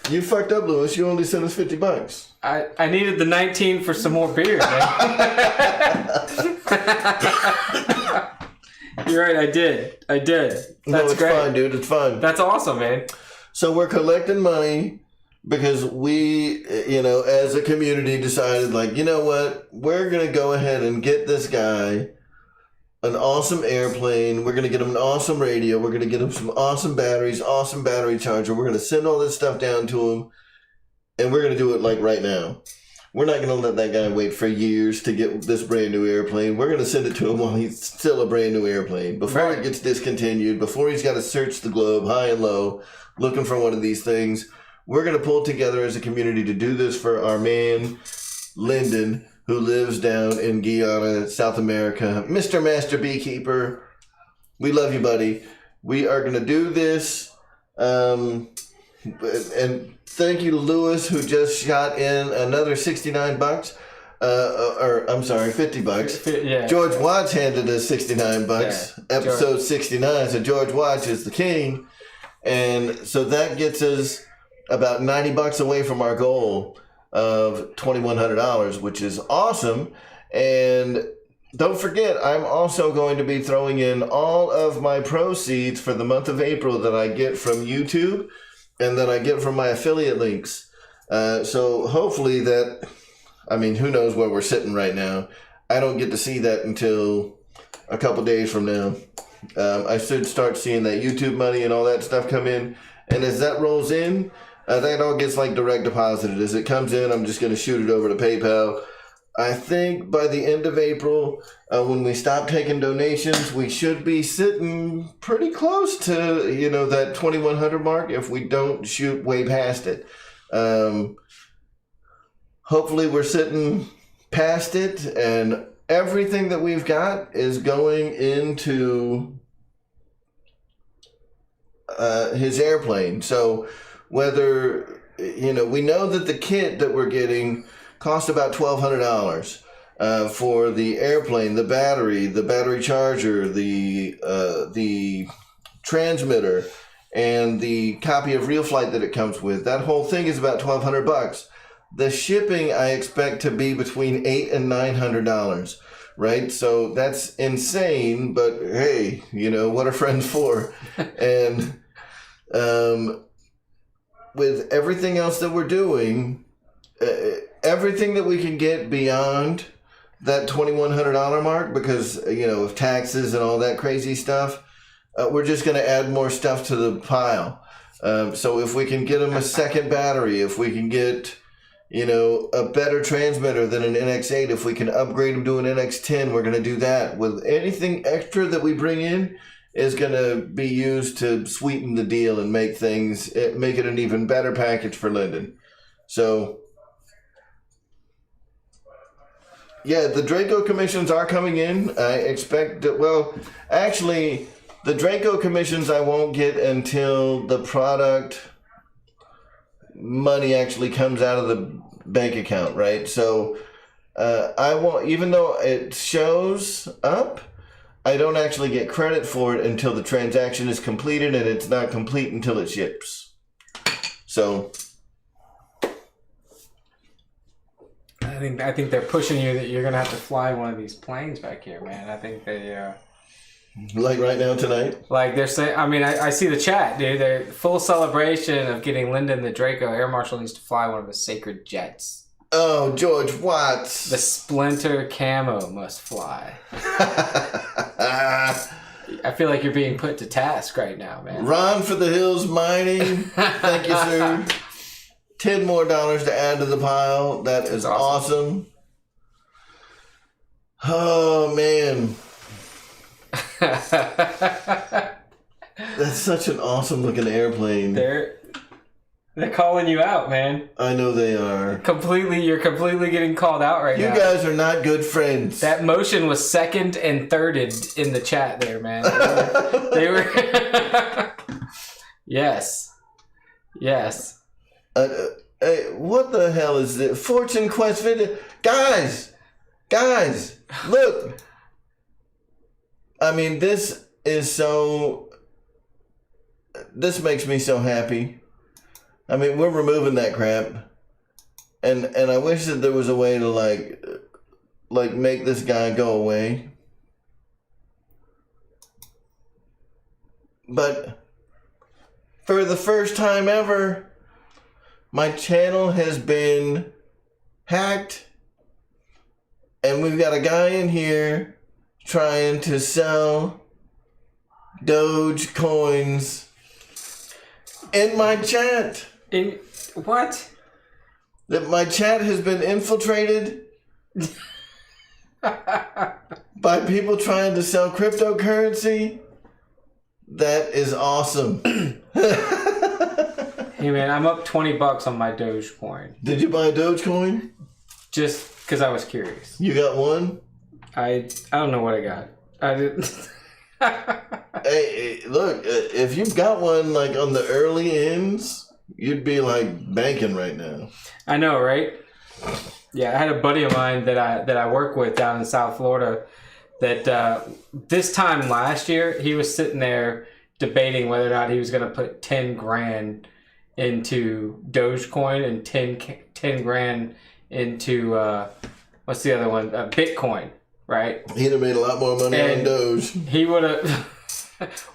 You fucked up, Louis. You only sent us $50. I needed the 19 for some more beer, man. You're right, I did. That's it's great. fine, dude. It's fine. That's awesome, man. So we're collecting money because we, as a community decided, like, you know what? We're going to go ahead and get this guy an awesome airplane. We're going to get him an awesome radio. We're going to get him some awesome batteries, awesome battery charger. We're going to send all this stuff down to him, and we're going to do it like right now. We're not going to let that guy wait for years to get this brand new airplane. We're going to send it to him while he's still a brand new airplane. Before it gets discontinued, before he's got to search the globe high and low, looking for one of these things. We're going to pull together as a community to do this for our man, Linden, who lives down in Guyana, South America. Mr. Master Beekeeper, we love you, buddy. We are going to do this. And thank you to Lewis, who just shot in another $69. I'm sorry, $50. Yeah. George Watts handed us $69. Yeah, Episode George. 69. So George Watts is the king. And so that gets us about $90 away from our goal of $2,100, which is awesome. And don't forget, I'm also going to be throwing in all of my proceeds for the month of April that I get from YouTube and that I get from my affiliate links. So hopefully that, who knows where we're sitting right now. I don't get to see that until a couple days from now. I should start seeing that YouTube money and all that stuff come in. And as that rolls in, that all gets like direct deposited. As it comes in, I'm just going to shoot it over to PayPal. I think by the end of April, when we stop taking donations, we should be sitting pretty close to, that 2,100 mark if we don't shoot way past it. Hopefully we're sitting past it, and everything that we've got is going into his airplane. So whether, we know that the kit that we're getting cost about $1,200 for the airplane, the battery charger, the transmitter, and the copy of RealFlight that it comes with. That whole thing is about $1,200. The shipping I expect to be between $800 and $900, right? So that's insane, but hey, what are friends for? And with everything else that we're doing, everything that we can get beyond that $2,100 mark, because of taxes and all that crazy stuff, we're just going to add more stuff to the pile. So if we can get them a second battery, if we can get a better transmitter than an NX8, if we can upgrade them to an NX10, we're going to do that. With anything extra that we bring in is going to be used to sweeten the deal and make it an even better package for Linden. So yeah, the Draco commissions are coming in. I expect that, actually, the Draco commissions I won't get until the product money actually comes out of the bank account, right? So I won't, even though it shows up, I don't actually get credit for it until the transaction is completed, and it's not complete until it ships. So I think they're pushing you that you're gonna have to fly one of these planes back here, man. I think they like right now tonight. Like they're saying. I see the chat, dude. They're full celebration of getting Linden the Draco. Air Marshal needs to fly one of his sacred jets. Oh, George Watts. The Splinter Camo must fly. I feel like you're being put to task right now, man. Ron for the Hills Mining. Thank you, sir. $10 more to add to the pile. That is awesome. Oh, man. That's such an awesome looking airplane. They're calling you out, man. I know they are. You're completely getting called out right now. You guys are not good friends. That motion was second and thirded in the chat there, man. They were Yes. Hey, what the hell is this? Fortune Quest video? Guys, look. This makes me so happy. We're removing that crap. And I wish that there was a way to like make this guy go away. But for the first time ever, my channel has been hacked, and we've got a guy in here trying to sell Doge coins in my chat. In what? That my chat has been infiltrated by people trying to sell cryptocurrency. That is awesome. Hey man, I'm up $20 on my Dogecoin. Did you buy a Dogecoin? Just because I was curious. You got one? I don't know what I got. I didn't. Hey, look, if you've got one like on the early ends, you'd be like banking right now. I know, right? Yeah, I had a buddy of mine that I work with down in South Florida that this time last year, he was sitting there debating whether or not he was going to put 10 grand into Dogecoin and 10 grand into, what's the other one? Bitcoin, right? He'd have made a lot more money on Doge. He would have,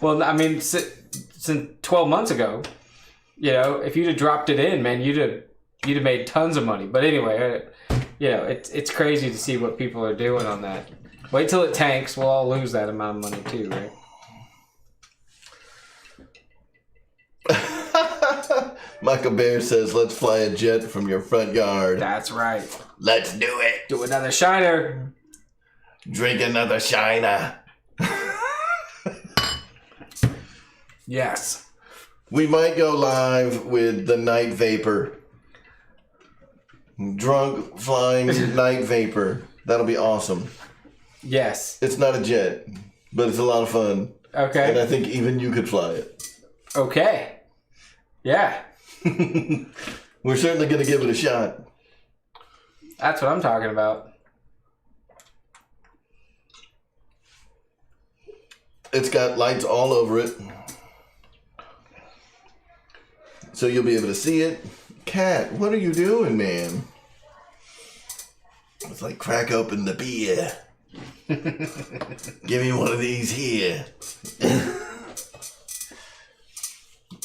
well, I mean, since 12 months ago, you know, if you'd have dropped it in, man, you'd have made tons of money. But anyway, you know, it's crazy to see what people are doing on that. Wait till it tanks. We'll all lose that amount of money too, right? Michael Bear says, let's fly a jet from your front yard. That's right. Let's do it. Do another shiner. Drink another shiner. Yes. We might go live with the night vapor. Drunk flying night vapor. That'll be awesome. Yes. It's not a jet, but it's a lot of fun. Okay. And I think even you could fly it. Okay. Yeah. We're certainly going to give it a shot. That's what I'm talking about. It's got lights all over it. So you'll be able to see it. Cat, what are you doing, man? It's like crack open the beer. Give me one of these here.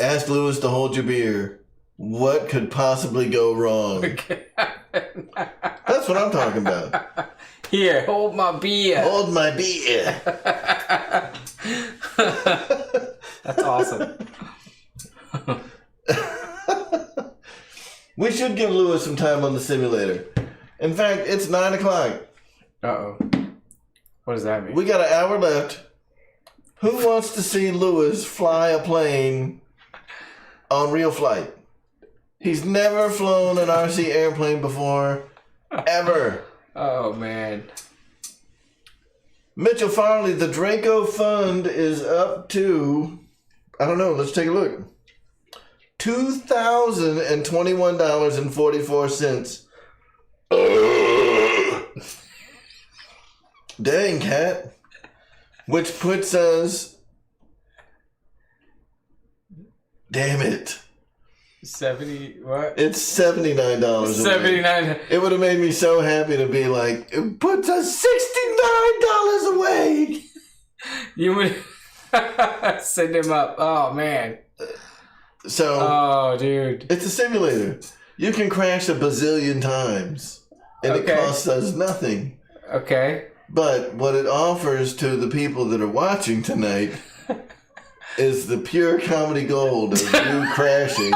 Ask Lewis to hold your beer. What could possibly go wrong? That's what I'm talking about. Here, hold my beer. Hold my beer. That's awesome. We should give Lewis some time on the simulator. In fact, it's 9 o'clock. Uh-oh. What does that mean? We got an hour left. Who wants to see Lewis fly a plane on RealFlight? He's never flown an RC airplane before. Ever. Oh, man. Mitchell Farley, the Draco fund is up to, I don't know, let's take a look. $2,021.44. Dang, Cat. Which puts us... Damn it. 70, what? It's $79 a week. 79. It would have made me so happy to be like, it puts us $69 a week. You would send him up. Oh, man. So, oh, dude. it's a simulator. You can crash a bazillion times, and it costs us nothing. Okay. But what it offers to the people that are watching tonight is the pure comedy gold of you crashing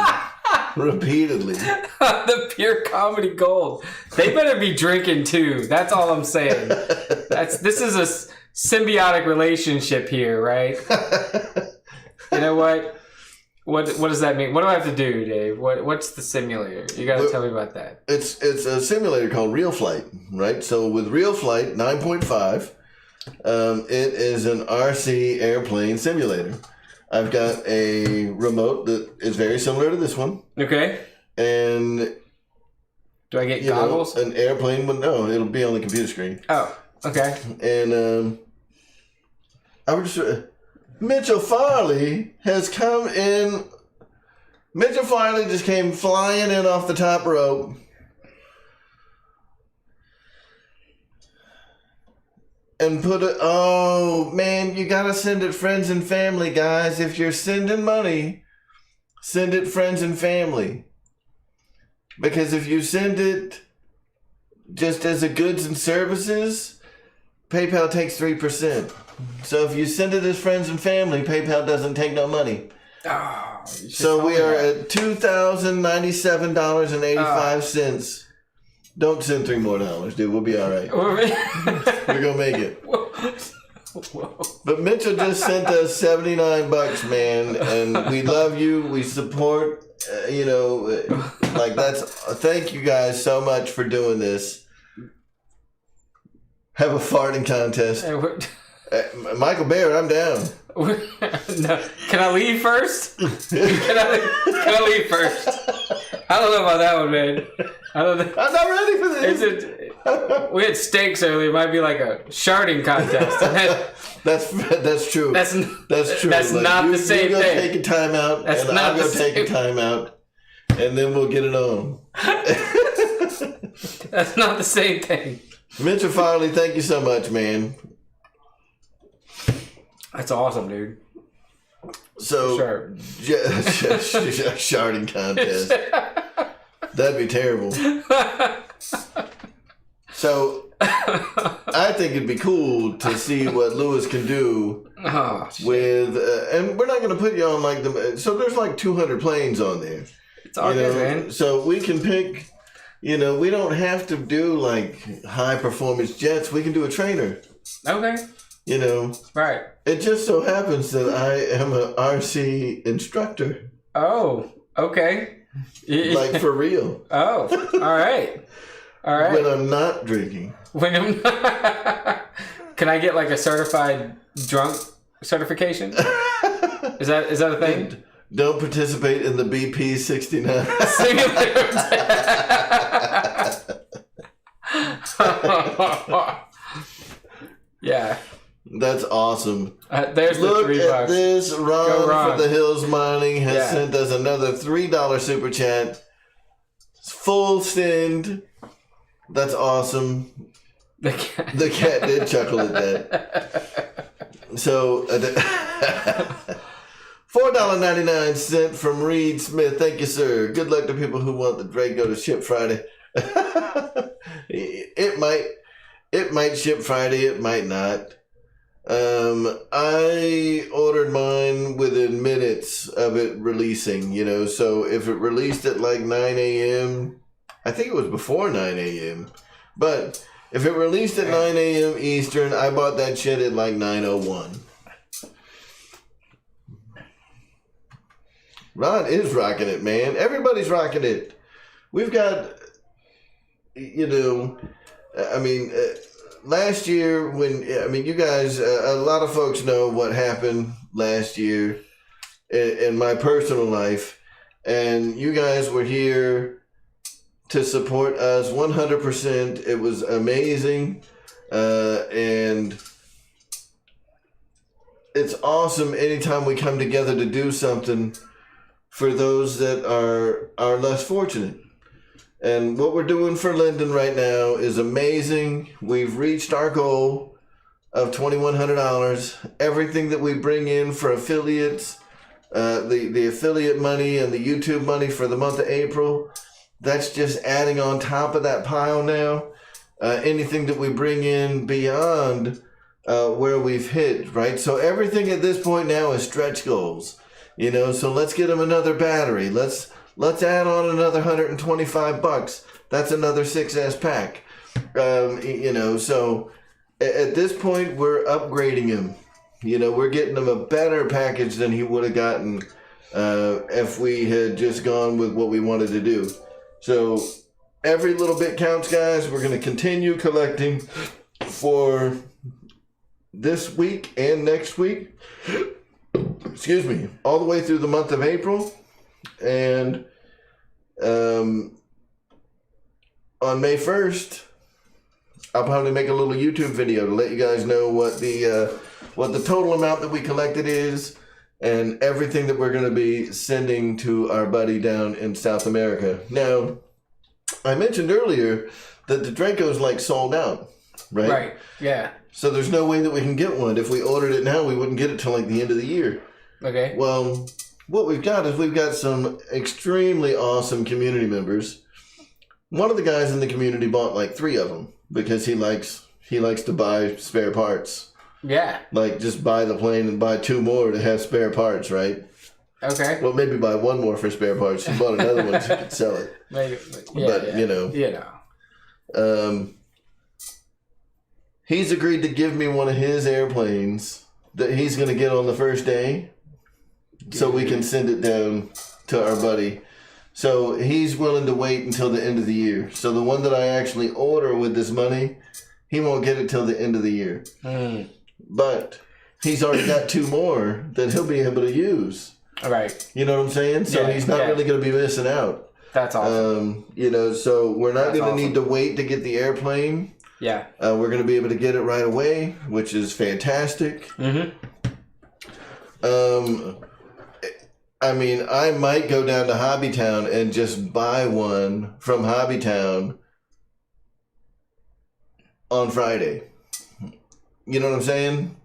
repeatedly. The pure comedy gold. They better be drinking too. That's all I'm saying. This is a symbiotic relationship here, right? You know what? What does that mean? What do I have to do, Dave? What's the simulator? You got to tell me about that. It's a simulator called RealFlight, right? So with RealFlight 9.5, it is an RC airplane simulator. I've got a remote that is very similar to this one. Okay. And do I get goggles? An airplane, but no, it'll be on the computer screen. Oh, okay. And I would just... Mitchell Farley has come in. Mitchell Farley just came flying in off the top rope. and put it. Oh man, you gotta send it friends and family, guys. If you're sending money, send it friends and family. Because if you send it just as a goods and services, PayPal takes 3%. So if you send it as friends and family, PayPal doesn't take no money. Oh, so we are at $2,097.85. Don't send $3 more, dude. We'll be all right. We're gonna make it. Whoa. But Mitchell just sent us $79, man, and we love you. We support. Thank you guys so much for doing this. Have a farting contest. Michael Baird, I'm down. No. Can I leave first? Can I leave first? I don't know about that one, man. I'm not ready for this. We had steaks earlier. It might be like a sharding contest. That's true. That's true. That's not the same thing. You go take a timeout, and I'll go take a timeout, and then we'll get it on. That's not the same thing. Mitchell Farley, thank you so much, man. That's awesome, dude. So, sure. Sharding contest. That'd be terrible. So, I think it'd be cool to see what Lewis can do with, and we're not going to put you on so there's 200 planes on there. It's all good, man. So we can pick, we don't have to do high performance jets. We can do a trainer. Okay. Right. It just so happens that I am an RC instructor. Oh, okay. For real. Oh, all right. All right. When I'm not drinking. Can I get a certified drunk certification? Is that a thing? Don't participate in the BP 69. Yeah. That's awesome. There's Look the $3. at this. Ron for the Hills Mining has sent us another $3 super chat. Full send. That's awesome. The cat did chuckle at that. So, $4.99 from Reed Smith. Thank you, sir. Good luck to people who want the Draco to ship Friday. It might ship Friday. It might not. I ordered mine within minutes of it releasing, so if it released at 9 a.m., I think it was before 9 a.m., but if it released at 9 a.m. Eastern, I bought that shit at 9:01. Ron is rocking it, man. Everybody's rocking it. We've got, last year you guys, a lot of folks know what happened last year in my personal life, and you guys were here to support us 100%. It was amazing, and it's awesome anytime we come together to do something for those that are less fortunate. And what we're doing for Linden right now is amazing. We've reached our goal of $2,100. Everything that we bring in for affiliates, the affiliate money and the YouTube money for the month of April, that's just adding on top of that pile now. Anything that we bring in beyond where we've hit, right? So everything at this point now is stretch goals. So let's get them another battery. Let's add on another $125. That's another 6S pack. So at this point we're upgrading him. We're getting him a better package than he would have gotten if we had just gone with what we wanted to do. So every little bit counts, guys. We're going to continue collecting for this week and next week. Excuse me, all the way through the month of April. And on May 1st, I'll probably make a little YouTube video to let you guys know what the total amount that we collected is, and everything that we're going to be sending to our buddy down in South America. Now, I mentioned earlier that the Draco's sold out, right? Right, yeah. So there's no way that we can get one. If we ordered it now, we wouldn't get it till like the end of the year. Okay. Well, what we've got is we've got some extremely awesome community members. One of the guys in the community bought like 3 of them because he likes to buy spare parts. Yeah. Like just buy the plane and buy 2 more to have spare parts, right? Okay. Well, maybe buy 1 more for spare parts. He bought another one so he could sell it. Maybe, You know. He's agreed to give me one of his airplanes that he's going to get on the first day so we can send it down to our buddy. So he's willing to wait until the end of the year. So the one that I actually order with this money, he won't get it till the end of the year. But he's already got 2 more that he'll be able to use. All right. You know what I'm saying? So he's not really going to be missing out. That's awesome. You know, so we're not going to need to wait to get the airplane. Yeah. We're going to be able to get it right away, which is fantastic. I mean, I might go down to Hobbytown and just buy one from Hobbytown on Friday. You know what I'm saying?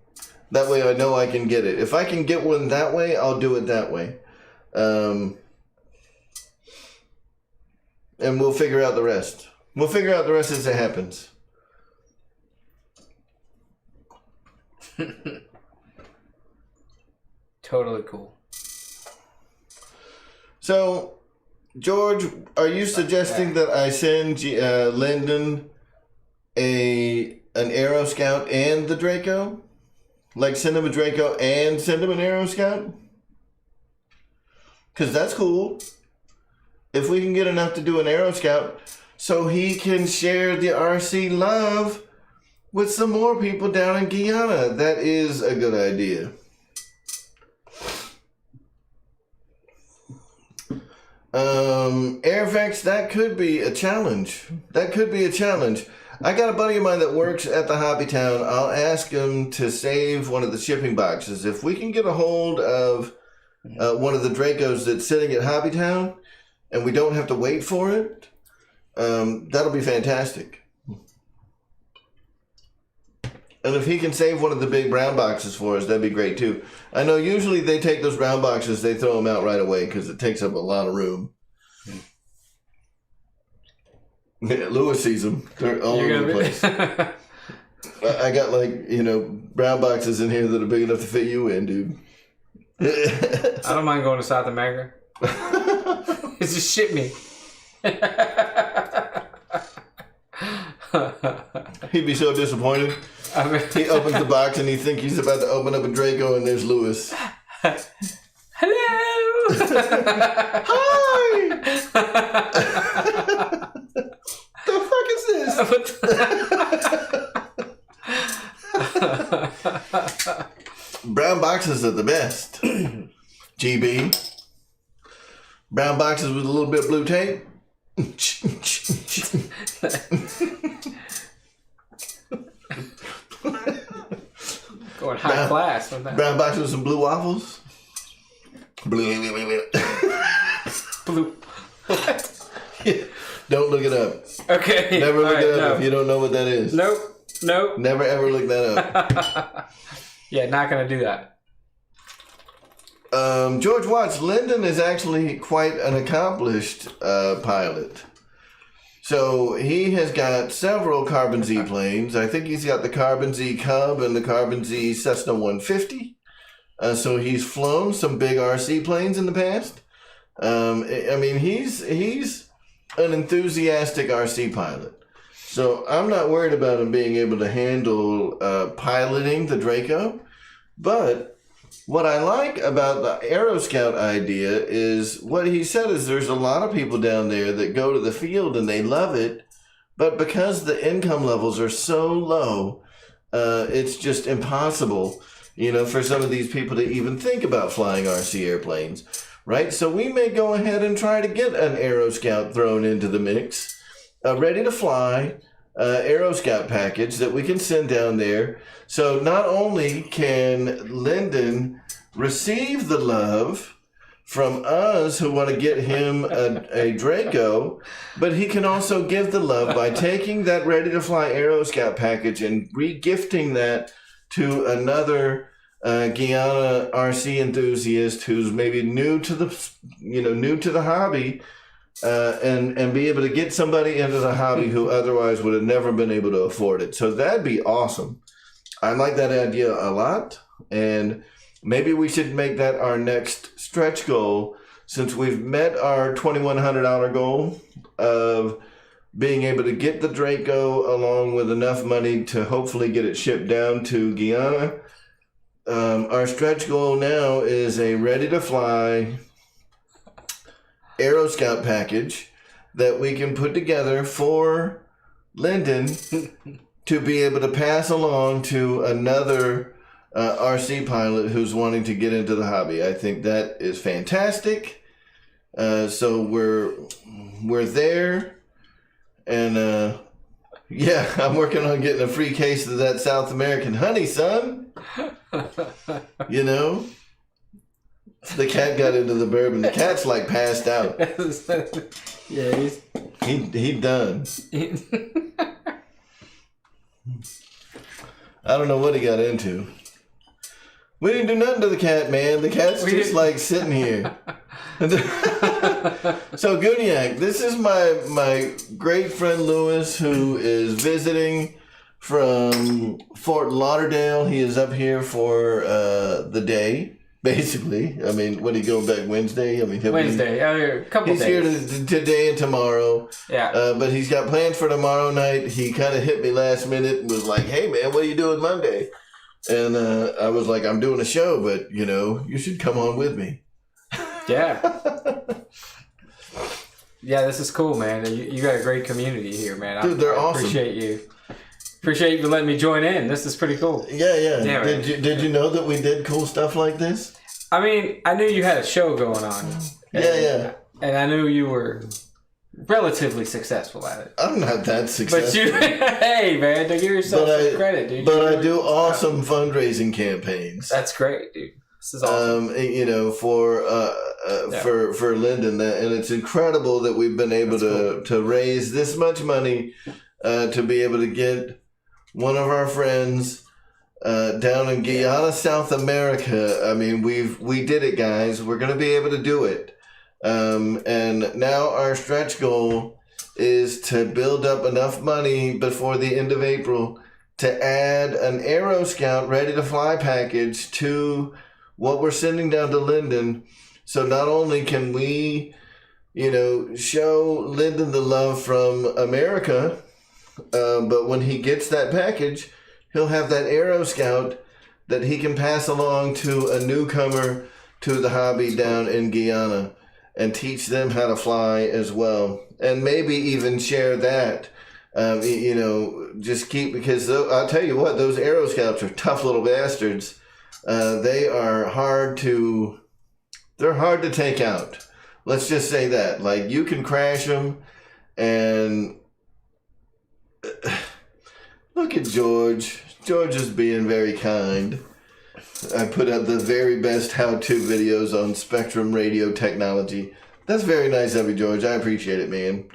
That way I know I can get it. If I can get one that way, I'll do it that way. And we'll figure out the rest. We'll figure out the rest as it happens. Totally cool. So, George, are you suggesting that I send Linden an Aero Scout and the Draco? Like send him a Draco and send him an Aero Scout? Because that's cool. If we can get enough to do an Aero Scout so he can share the RC love with some more people down in Guyana. That is a good idea. Airvex, that could be a challenge. I got a buddy of mine that works at the Hobbytown. I'll ask him to save one of the shipping boxes. If we can get a hold of one of the Dracos that's sitting at Hobbytown and we don't have to wait for it, that'll be fantastic. And if he can save one of the big brown boxes for us, that'd be great too. I know usually they take those brown boxes, they throw them out right away because it takes up a lot of room. Yeah, Lewis sees them. They're all over the place. I got brown boxes in here that are big enough to fit you in, dude. I don't mind going to South America. Just ship me. He'd be so disappointed. He opens the box and he thinks he's about to open up a Draco and there's Lewis. Hello! Hi! The fuck is this? Brown boxes are the best. GB. Brown boxes with a little bit of blue tape. Going high class with that. Brown boxes with some blue waffles. Blue. What? Yeah. Don't look it up. Okay. Never look it up if you don't know what that is. Nope. Never ever look that up. Yeah, not gonna do that. George Watts, Linden is actually quite an accomplished pilot. So he has got several Carbon Z planes. I think he's got the Carbon Z Cub and the Carbon Z Cessna 150. So he's flown some big RC planes in the past. I mean, he's an enthusiastic RC pilot. So I'm not worried about him being able to handle piloting the Draco. But what I like about the Aero Scout idea is what he said is there's a lot of people down there that go to the field and they love it. But because the income levels are so low, it's just impossible, for some of these people to even think about flying RC airplanes. Right? So we may go ahead and try to get an Aero Scout thrown into the mix. Ready to fly Aero Scout package that we can send down there. So not only can Linden receive the love from us who want to get him a Draco, but he can also give the love by taking that Ready to Fly Aero Scout package and re-gifting that to another Guyana RC enthusiast who's maybe new to the hobby, and be able to get somebody into the hobby who otherwise would have never been able to afford it. So that'd be awesome. I like that idea a lot, and maybe we should make that our next stretch goal, since we've met our $2,100 goal of being able to get the Draco along with enough money to hopefully get it shipped down to Guyana. Our stretch goal now is a Ready to Fly Aero Scout package that we can put together for Linden to be able to pass along to another RC pilot who's wanting to get into the hobby. I think that is fantastic. So we're there, and yeah, I'm working on getting a free case of that South American honey, son. You know, the cat got into the bourbon. The cat's like passed out. Yeah, he done. I don't know what he got into. We didn't do nothing to the cat, man. The cat's just like sitting here. So Guniac, this is my great friend Lewis, who is visiting from Fort Lauderdale. He is up here for the day, basically. I mean, when he go back Wednesday? I mean, Wednesday, a couple he's days. Here today and tomorrow. Yeah. But he's got plans for tomorrow night. He kind of hit me last minute and was like, "Hey, man, what are you doing Monday?" And I was like, "I'm doing a show, but you should come on with me." Yeah. Yeah, this is cool, man. You got a great community here, man. Dude, they're awesome. Appreciate you letting me join in. This is pretty cool. Yeah. Yeah, did you know that we did cool stuff like this? I mean, I knew you had a show going on. Yeah. And I knew you were relatively successful at it. I'm not that successful. But hey, man, don't give yourself some credit, dude. But I do awesome fundraising campaigns. That's great, dude. This is awesome. For Linden, and it's incredible that we've been able to raise this much money to be able to get one of our friends down in Guyana, South America. I mean, we did it, guys. We're gonna be able to do it. And now our stretch goal is to build up enough money before the end of April to add an Aero Scout Ready to Fly package to what we're sending down to Linden. So not only can we, show Linden the love from America, but when he gets that package, he'll have that Aero Scout that he can pass along to a newcomer to the hobby down in Guyana and teach them how to fly as well. And maybe even share that, just because I'll tell you what, those Aero Scouts are tough little bastards. They are hard to take out. Let's just say that. Like, you can crash them, and look at George. George is being very kind. I put out the very best how-to videos on Spectrum radio technology. That's very nice of you, George. I appreciate it, man.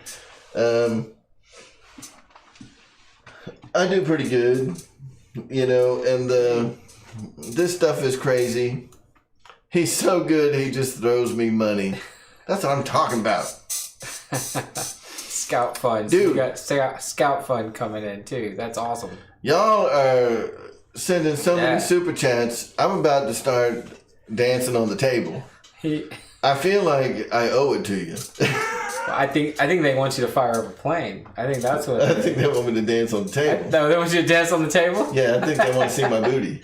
I do pretty good, and this stuff is crazy. He's so good, he just throws me money. That's what I'm talking about. Scout Fund. Dude. So you got Scout Fund coming in, too. That's awesome. Y'all are sending so many super chats. I'm about to start dancing on the table. I feel like I owe it to you. I think they want you to fire up a plane. I think that's what. I think they want me to dance on the table. No, they want you to dance on the table? Yeah, I think they want to see my booty.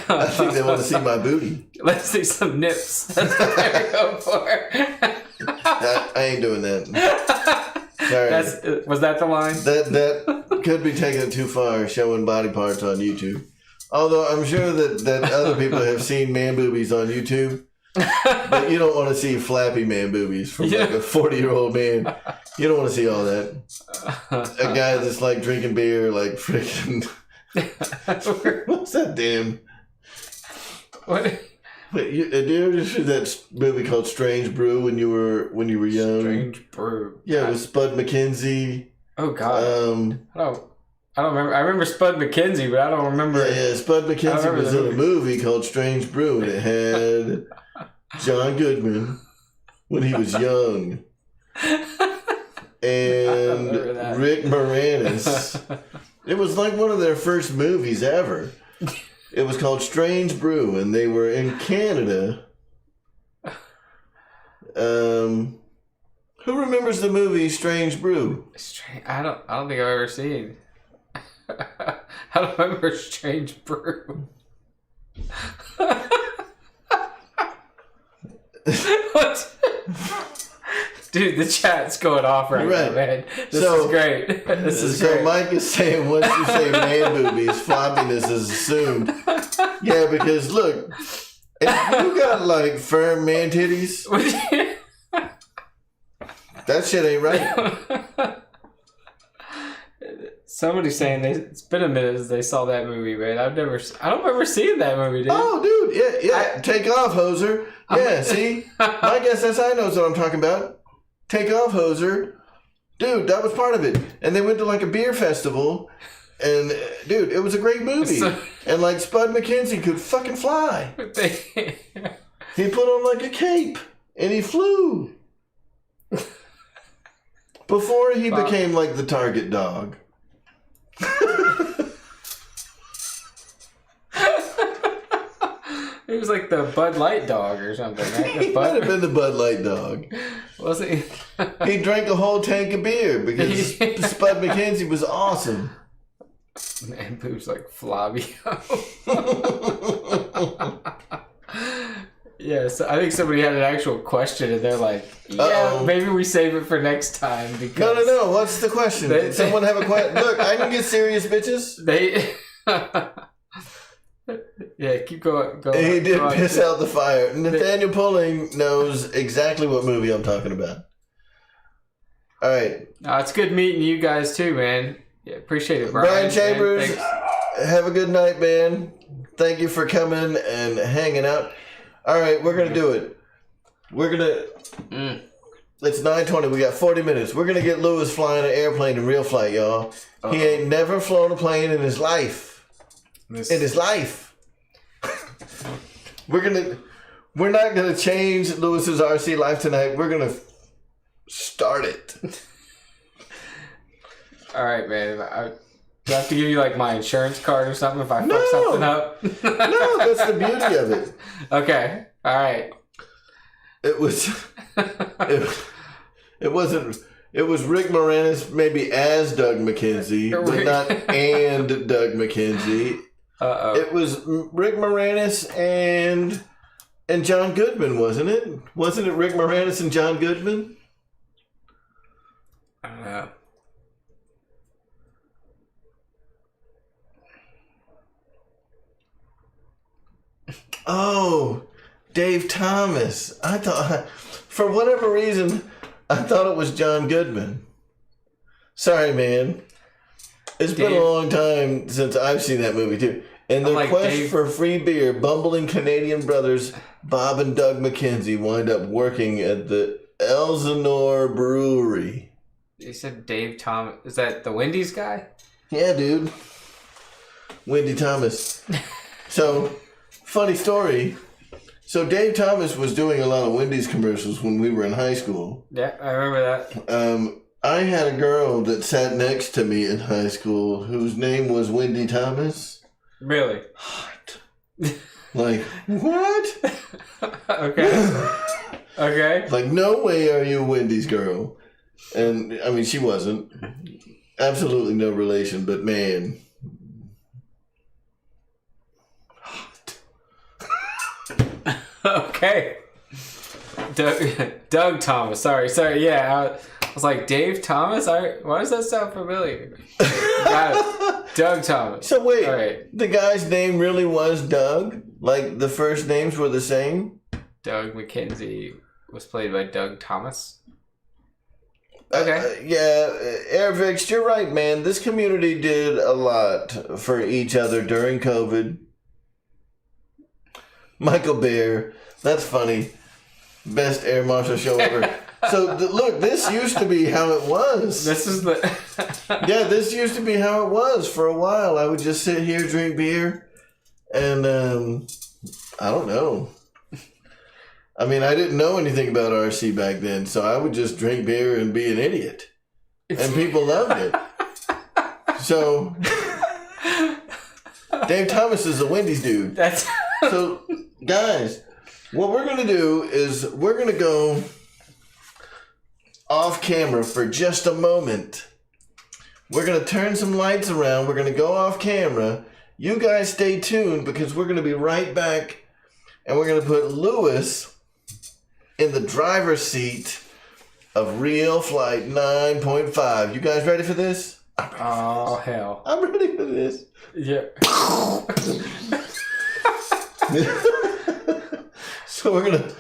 I think they want to see my booty. Let's see some nips. That's what they're going for. I ain't doing that. Sorry. Was that the line? That could be taking it too far, showing body parts on YouTube. Although I'm sure that other people have seen man boobies on YouTube, but you don't want to see flappy man boobies from like a 40-year-old man. You don't want to see all that. A guy that's like drinking beer, like freaking. What's that damn What? Wait, did you ever see that movie called Strange Brew when you were young? Strange Brew. Yeah, with Spud McKenzie. Oh God. I don't remember. I remember Spud McKenzie, but I don't remember. Yeah, Spud McKenzie was in a movie called Strange Brew, and it had John Goodman when he was young, and Rick Moranis. It was like one of their first movies ever. It was called Strange Brew, and they were in Canada. Who remembers the movie Strange Brew? I don't think I've ever seen. I don't remember Strange Brew. What? Dude, the chat's going off right now, man. This is great. This is great. So Mike is saying once you say man boobies, floppiness is assumed. Yeah, because look, if you got like firm man titties, that shit ain't right. Somebody's saying it's been a minute since they saw that movie, man. I don't remember seeing that movie, dude. Oh, dude, yeah. Take off, hoser. Yeah, see? My guess SI knows what I'm talking about. Take off, hoser. Dude, that was part of it. And they went to like a beer festival, and dude, it was a great movie. And like Spud McKenzie could fucking fly. He put on like a cape, and he flew. Before he became like the target dog. He was like the Bud Light dog or something, right? He might have been the Bud Light dog. Was he? He drank a whole tank of beer because Spud McKenzie was awesome. Man, boobs like Flavio. Yeah, so I think somebody had an actual question, and they're like, "Yeah, maybe we save it for next time." Because no. What's the question? Did someone have a question? Look, I can get serious, bitches. Yeah, keep going. He did piss out the fire. Nathaniel Pulling knows exactly what movie I'm talking about. All right. It's good meeting you guys too, man. Yeah, appreciate it, Brian Chambers. Have a good night, man. Thank you for coming and hanging out. All right, we're gonna do it. It's 9:20. We got 40 minutes. We're gonna get Lewis flying an airplane in RealFlight, y'all. He ain't never flown a plane in his life. In his life. We're not gonna change Lewis's RC life tonight. We're gonna start it. All right, man. Do I have to give you like my insurance card or something if I fuck something up? No, that's the beauty of it. Okay. All right. It was Rick Moranis maybe as Doug McKenzie, but not and Doug McKenzie. It was Rick Moranis and John Goodman, wasn't it? Wasn't it Rick Moranis and John Goodman? I don't know. Oh, Dave Thomas. I thought, for whatever reason, I thought it was John Goodman. Sorry, man. It's been a long time since I've seen that movie, too. In their quest for free beer, bumbling Canadian brothers Bob and Doug McKenzie wind up working at the Elsinore Brewery. You said Dave Thomas. Is that the Wendy's guy? Yeah, dude. Wendy Thomas. So, funny story. So Dave Thomas was doing a lot of Wendy's commercials when we were in high school. Yeah, I remember that. I had a girl that sat next to me in high school whose name was Wendy Thomas. Really? Hot. Like, what? Okay. Okay. Like, no way are you Wendy's girl. And, I mean, she wasn't. Absolutely no relation, but man. Hot. Okay. Doug Thomas. Sorry. Yeah. I was like, Dave Thomas? Why does that sound familiar? Got it. Doug Thomas. So wait, right. The guy's name really was Doug? Like the first names were the same? Doug McKenzie was played by Doug Thomas. Okay. Airvix, you're right, man. This community did a lot for each other during COVID. Michael Bear. That's funny. Best air marshal show ever. So look, this used to be how it was. This is the. Yeah, this used to be how it was for a while. I would just sit here, drink beer, and I don't know. I mean, I didn't know anything about RC back then, so I would just drink beer and be an idiot. And people loved it. So, Dave Thomas is a Wendy's dude. That's. So, guys, what we're going to do is we're going to go off camera for just a moment. We're going to turn some lights around. We're going to go off camera. You guys stay tuned because we're going to be right back, and we're going to put Lewis in the driver's seat of RealFlight 9.5. You guys ready for this? Oh, hell. I'm ready for this. Yeah. So we're going to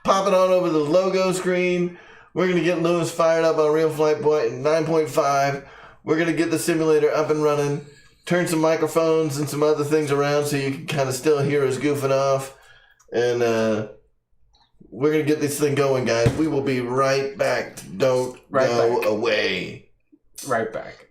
pop it on over the logo screen. We're going to get Lewis fired up on RealFlight 9.5. We're going to get the simulator up and running. Turn some microphones and some other things around so you can kind of still hear us goofing off. And, we're going to get this thing going, guys. We will be right back. Don't go away. Right back.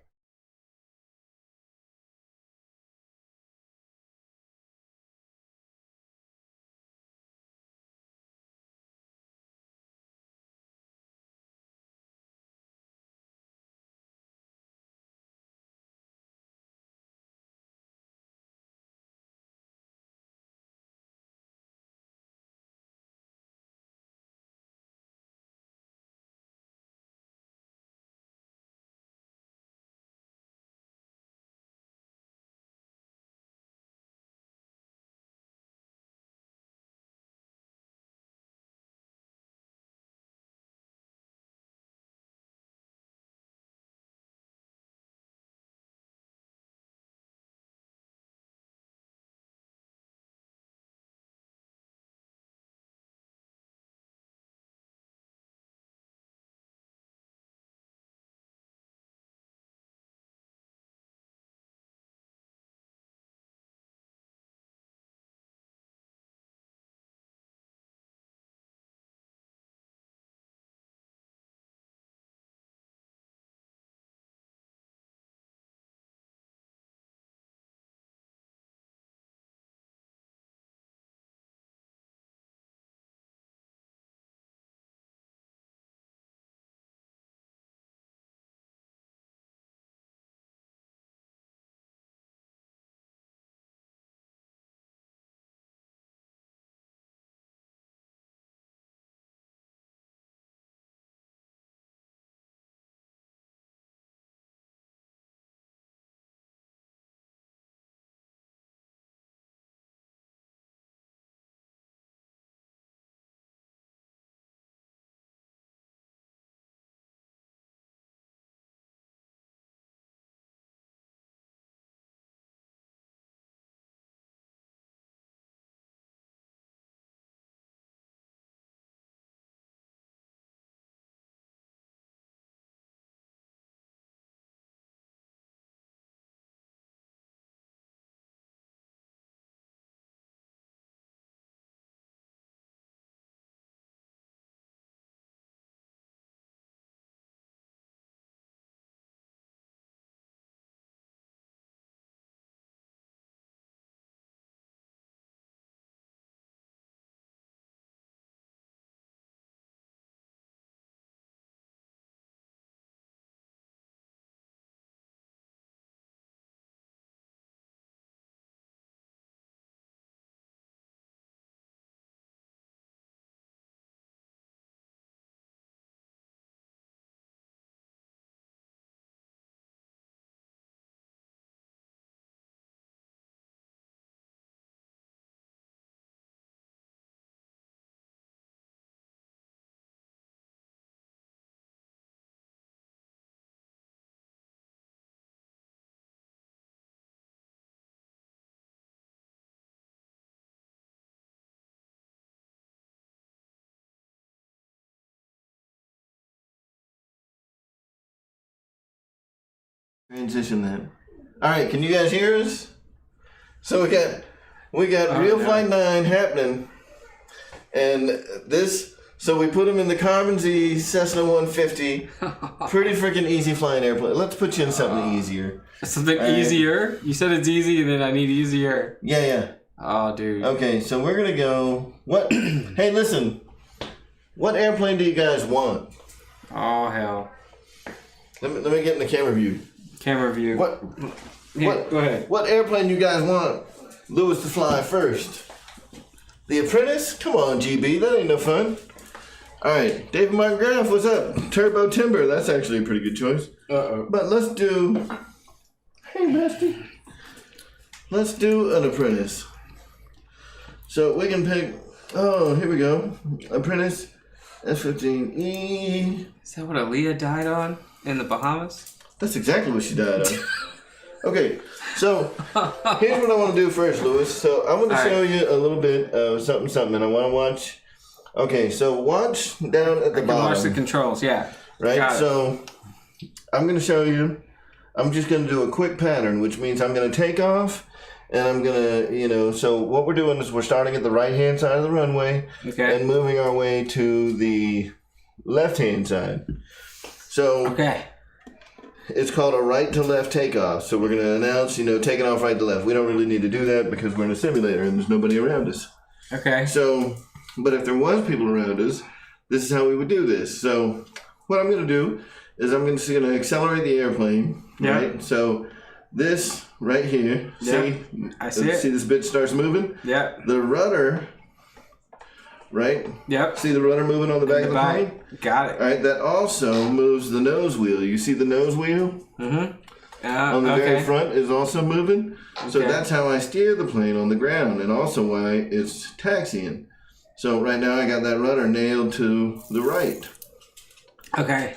Transition then. All right, can you guys hear us? So we got We got RealFlight 9 happening. And this, so we put him in the Carbon Z Cessna 150. Pretty freaking easy flying airplane. Let's put you in something easier. Something easier? You said it's easy and then I need easier. Yeah. Oh, dude. Okay, so we're going to go. What? Hey, listen. What airplane do you guys want? Oh, hell. Let me get in the camera view. Camera view. What? Go ahead. What airplane you guys want Lewis to fly first? The Apprentice? Come on, GB. That ain't no fun. All right, David McGrath, what's up? Turbo Timber. That's actually a pretty good choice. But let's do. Hey, bestie. Let's do an Apprentice. So we can pick. Oh, here we go. Apprentice F-15E. Is that what Aaliyah died on in the Bahamas? That's exactly what she died on. Okay, so here's what I want to do first, Lewis. So I want to show you a little bit of something, and I want to watch. Okay, so watch down at the bottom. Watch the controls, yeah. Right, so I'm going to show you. I'm just going to do a quick pattern, which means I'm going to take off, and I'm going to, so what we're doing is we're starting at the right-hand side of the runway and moving our way to the left-hand side. So it's called a right to left takeoff. So we're going to announce, taking off right to left. We don't really need to do that because we're in a simulator and there's nobody around us. Okay. So, but if there was people around us, this is how we would do this. So what I'm going to do is I'm just going to accelerate the airplane. Right? So this right here, see? I see it. See this bitch starts moving? Yeah. The rudder, right? Yep. See the rudder moving on the back of the plane? Got it. All right, that also moves the nose wheel. You see the nose wheel? Mm-hmm. On the very front is also moving. So that's how I steer the plane on the ground and also why it's taxiing. So right now I got that rudder nailed to the right. Okay.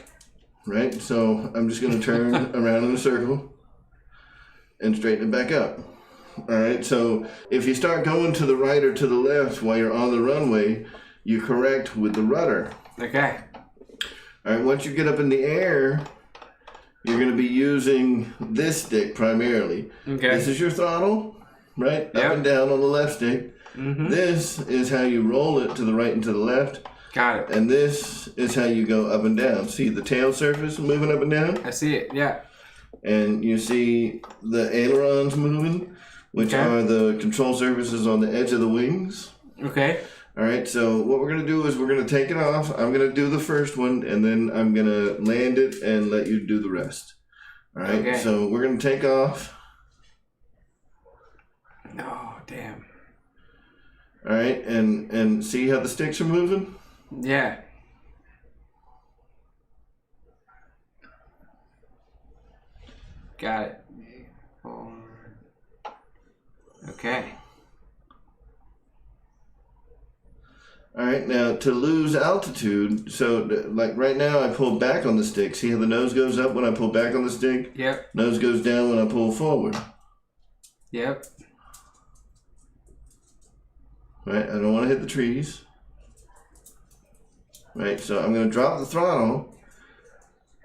Right? So I'm just going to turn around in a circle and straighten it back up. All right, so if you start going to the right or to the left while you're on the runway, you correct with the rudder. Okay. All right, once you get up in the air, you're going to be using this stick primarily. Okay. This is your throttle, right? Up and down on the left stick. Mm-hmm. This is how you roll it to the right and to the left. Got it. And this is how you go up and down. See the tail surface moving up and down? I see it, yeah. And you see the ailerons moving, which are the control surfaces on the edge of the wings. Okay. All right, so what we're going to do is we're going to take it off. I'm going to do the first one, and then I'm going to land it and let you do the rest. All right, so we're going to take off. Oh, damn. All right, and see how the sticks are moving? Yeah. Got it. Okay. All right, now to lose altitude, so like right now I pull back on the stick. See how the nose goes up when I pull back on the stick? Yep. Nose goes down when I pull forward. Yep. Right, I don't want to hit the trees. Right, so I'm going to drop the throttle.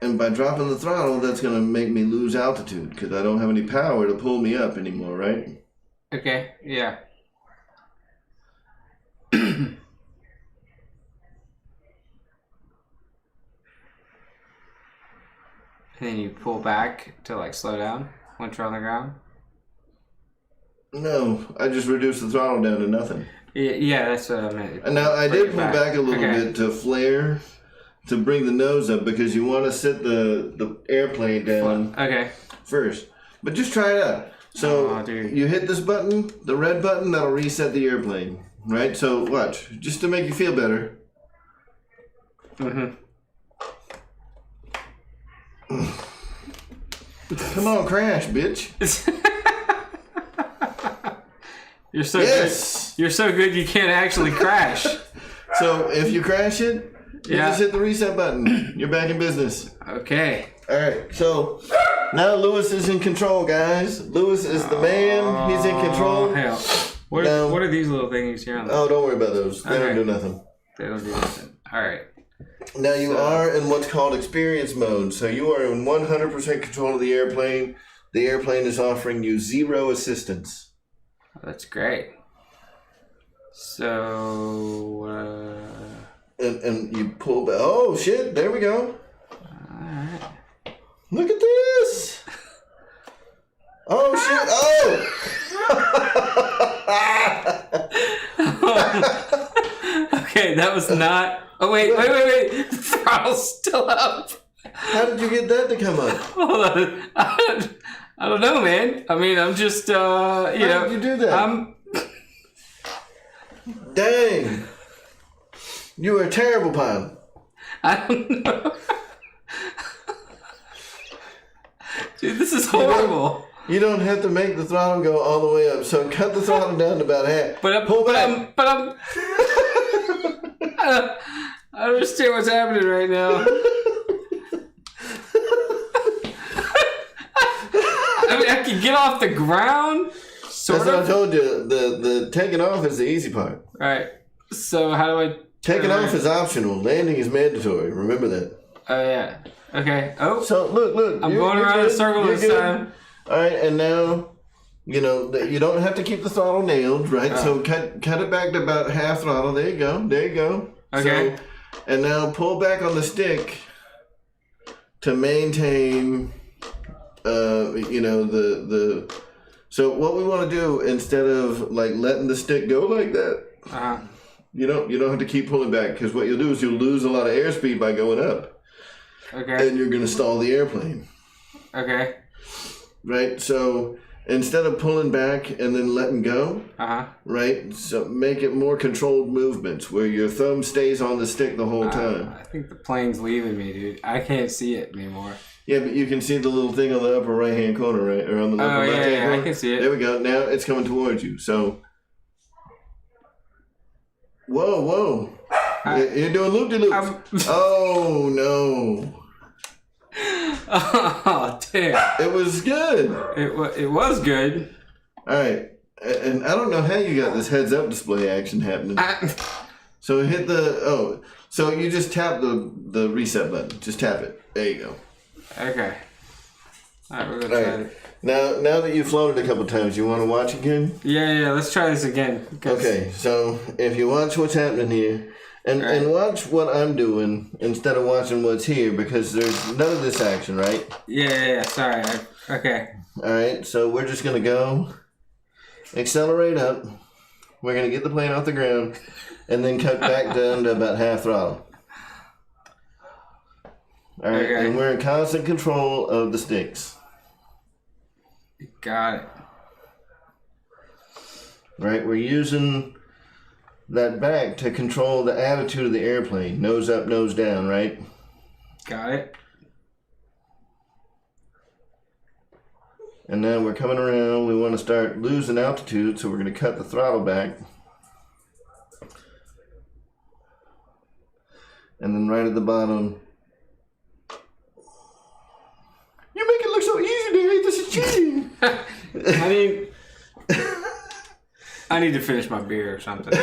And by dropping the throttle, that's going to make me lose altitude because I don't have any power to pull me up anymore, right? Okay, yeah. And then you pull back to like slow down once you're on the ground? No, I just reduced the throttle down to nothing. Yeah, that's what I meant. And now I did pull back a little bit to flare, to bring the nose up because you want to sit the airplane down first. But just try it out. So you hit this button, the red button, that'll reset the airplane. Right? So watch, just to make you feel better. Mm-hmm. Come on, crash, bitch. You're so good. You're so good you can't actually crash. So if you crash it, you just hit the reset button. You're back in business. Okay. All right. So now Lewis is in control, guys. Lewis is the man. He's in control. Hell. What are these little things here on the... Oh, don't worry about those. They don't do nothing. They don't do nothing. All right. Now you are in what's called experience mode. So you are in 100% control of the airplane. The airplane is offering you 0 assistance. That's great. So, and you pull back. Oh shit! There we go. alright. Look at this. Oh shit! Oh. Okay, that was not. Oh wait! The throttle's still up. How did you get that to come up? Hold on. I don't know, man. I mean, I'm just, How did you do that? Dang. You were a terrible pilot. I don't know. Dude, this is horrible. You don't have to make the throttle go all the way up, so cut the throttle down to about half. Pull back. I don't understand what's happening right now. I mean, I can get off the ground. That's what I told you. The taking off is the easy part. All right. So how do I? Taking off is optional. Landing is mandatory. Remember that. Oh yeah. Okay. Oh. So look. I'm going around in a circle this time. All right, and now, you don't have to keep the throttle nailed, right? So cut it back to about half throttle. There you go. Okay. So, and now pull back on the stick to maintain, the. So what we want to do, instead of like letting the stick go like that, you don't have to keep pulling back, because what you'll do is you'll lose a lot of airspeed by going up. Okay. And you're going to stall the airplane. Okay. Right? So instead of pulling back and then letting go, right? So make it more controlled movements where your thumb stays on the stick the whole time. I think the plane's leaving me, dude. I can't see it anymore. Yeah, but you can see the little thing on the upper right-hand corner, right? Or on the upper left-hand corner. I can see it. There we go. Now it's coming towards you. So, whoa. You're doing loop-de-loops. Oh, no. Oh, damn. It was good. It was good. All right. And I don't know how you got this heads-up display action happening. So hit so you just tap the reset button. Just tap it. There you go. Okay. All right, we're going to try it. Now that you've flown it a couple times, you want to watch again? Yeah, let's try this again. Okay, so if you watch what's happening here, and watch what I'm doing instead of watching what's here, because there's none of this action, right? Yeah, sorry. Okay. All right, so we're just going to go accelerate up. We're going to get the plane off the ground and then cut back down to about half throttle. All right, and we're in constant control of the sticks. Got it. Right, we're using that back to control the attitude of the airplane. Nose up, nose down, right? Got it. And now we're coming around. We want to start losing altitude, so we're going to cut the throttle back. And then right at the bottom. You make it look so easy, Dave. This is cheating. I need to finish my beer or something.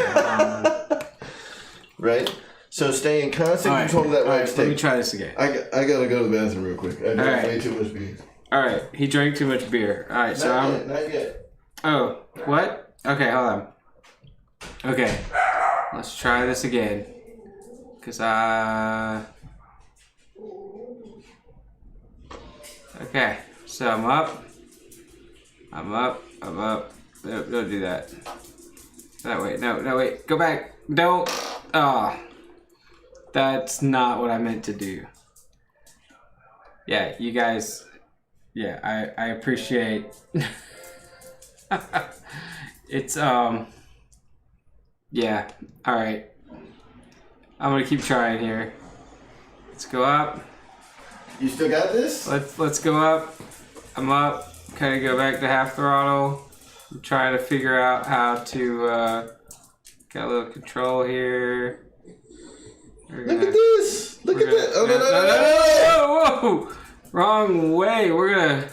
Right? So stay in constant control of that right stick. Let me try this again. I gotta go to the bathroom real quick. I drank way too much beer. Alright, he drank too much beer. Alright, so Not yet. Oh, what? Okay, hold on. Okay, let's try this again. Okay, so I'm up. No, don't do that. No, wait. Go back. Don't. Oh. That's not what I meant to do. Yeah, you guys. Yeah, I appreciate. It's, yeah. Alright. I'm gonna keep trying here. Let's go up. You still got this? Let's go up. I'm up. Kind of go back to half throttle. I'm trying to figure out how to get a little control here. Look at this! Look at that! Oh, no. Whoa! Wrong way. We're gonna.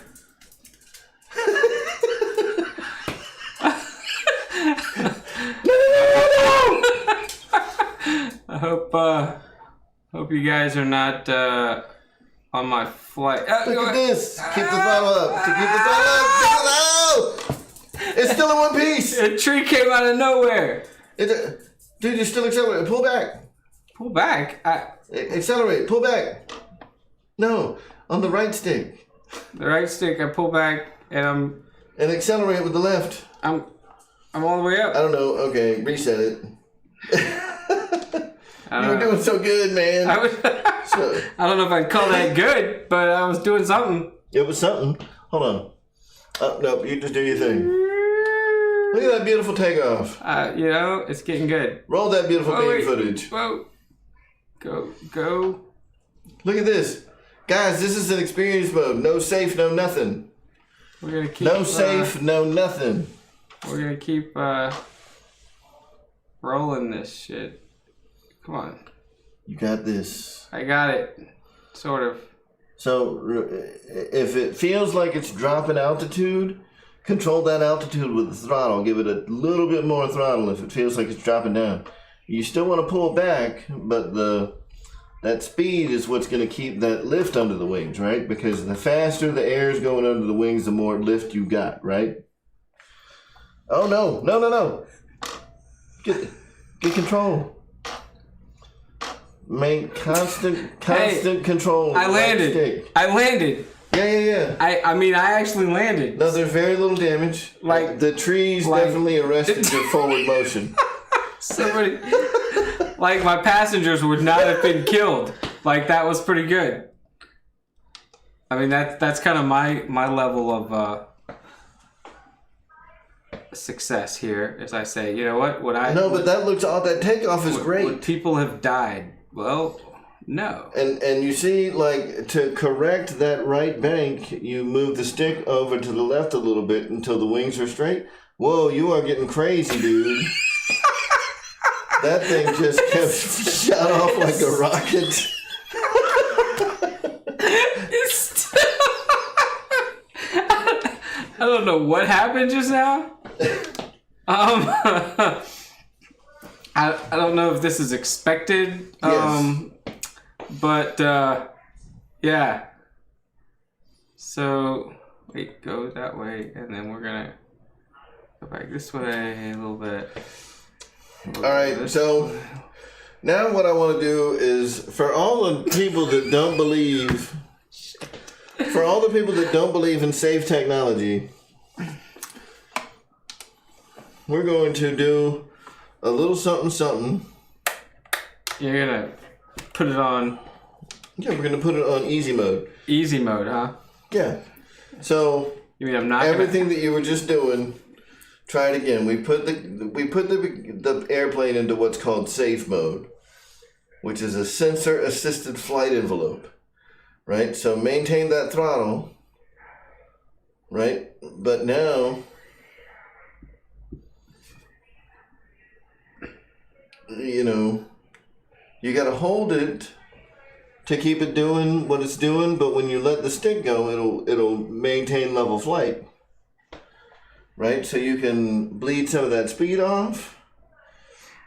I hope you guys are not on my flight. Look at this! Keep the throttle up! Keep the throttle up! It's still in one piece! A tree came out of nowhere! Dude, you're still accelerating. Pull back. Pull back. Accelerate. Pull back. No, on the right stick. The right stick. I pull back, and accelerate with the left. I'm all the way up. I don't know. Okay, reset it. You were doing so good, man. I don't know if I'd call that good, but I was doing something. It was something. Hold on. No, you just do your thing. Look at that beautiful takeoff. It's getting good. Roll that beautiful beam footage. Whoa. Go. Look at this. Guys, this is an experience mode. No safe, no nothing. We're gonna keep no safe, no nothing. We're gonna keep rolling this shit. Come on. You got this. I got it. Sort of. So if it feels like it's dropping altitude, control that altitude with the throttle. Give it a little bit more throttle if it feels like it's dropping down. You still want to pull back, but that speed is what's going to keep that lift under the wings, right? Because the faster the air is going under the wings, the more lift you got, right? Oh, no. Get control. Make constant control. I landed. Yeah. I actually landed. No, there's very little damage. Like the trees definitely arrested your forward motion. Somebody, like my passengers would not have been killed. Like that was pretty good. I mean that's kind of my level of success here, as I say. You know what? But that takeoff is great. Would people have died? Well, no. And you see, like, to correct that right bank, you move the stick over to the left a little bit until the wings are straight. Whoa, you are getting crazy, dude. That thing just kept shot off like a rocket. I don't know what happened just now. I don't know if this is expected. Yes. But yeah. So wait, go that way, and then we're gonna go back this way a little bit. All right. So now what I want to do is for all the people that don't believe, in safe technology, we're going to do a little something. You're gonna put it on. Yeah, we're gonna put it on easy mode. Easy mode, huh? Yeah. So you mean I'm not everything that you were just doing? Try it again. We put the airplane into what's called safe mode, which is a sensor assisted flight envelope, right? So maintain that throttle, right? But now, you got to hold it to keep it doing what it's doing, but when you let the stick go, it'll maintain level flight. Right? So you can bleed some of that speed off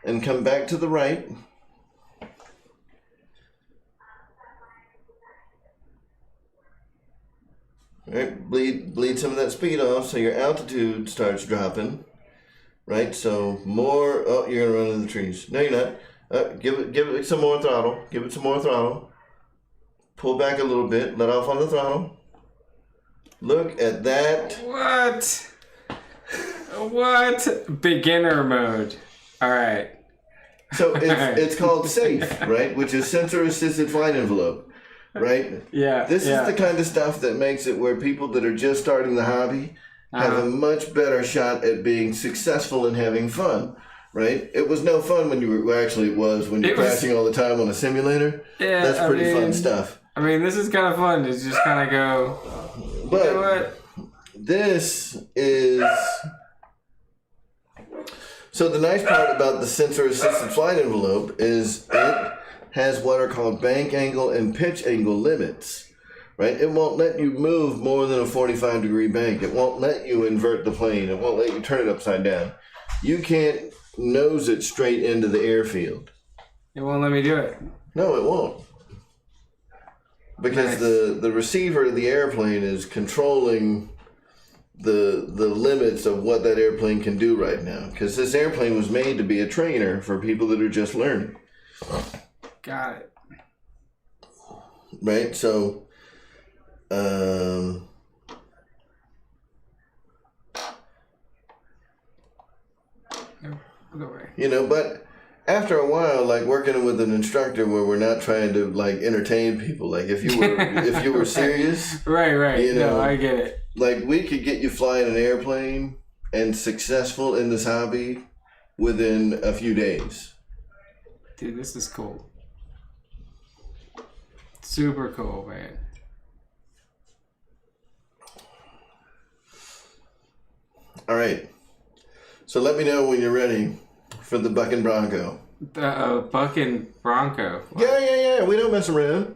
and come back to the right. Right? Bleed some of that speed off so your altitude starts dropping. Right? So more, you're going to run into the trees. No, you're not. Give it some more throttle. Give it some more throttle. Pull back a little bit. Let off on the throttle. Look at that. What? Beginner mode. All right. So it's called SAFE, right? Which is Sensor Assisted Flight Envelope, right? Yeah. This is the kind of stuff that makes it where people that are just starting the hobby have a much better shot at being successful and having fun, right? It was no fun when you were, actually it was when you're crashing all the time on a simulator. Yeah. That's pretty fun stuff. I mean, this is kind of fun to just kind of go, but you know what? This is... So the nice part about the sensor assisted flight envelope is it has what are called bank angle and pitch angle limits, right? It won't let you move more than a 45-degree bank. It won't let you invert the plane. It won't let you turn it upside down. You can't nose it straight into the airfield. It won't let me do it. No, it won't. Because the receiver of the airplane is controlling the limits of what that airplane can do right now. Because this airplane was made to be a trainer for people that are just learning. Got it. Right? So, but after a while, like working with an instructor where we're not trying to like entertain people, like if you were serious, right, no, I get it. Like we could get you flying an airplane and successful in this hobby within a few days. Dude, this is cool. Super cool, man. All right. So let me know when you're ready for the Bucking Bronco. The Bucking Bronco. Yeah. We don't mess around.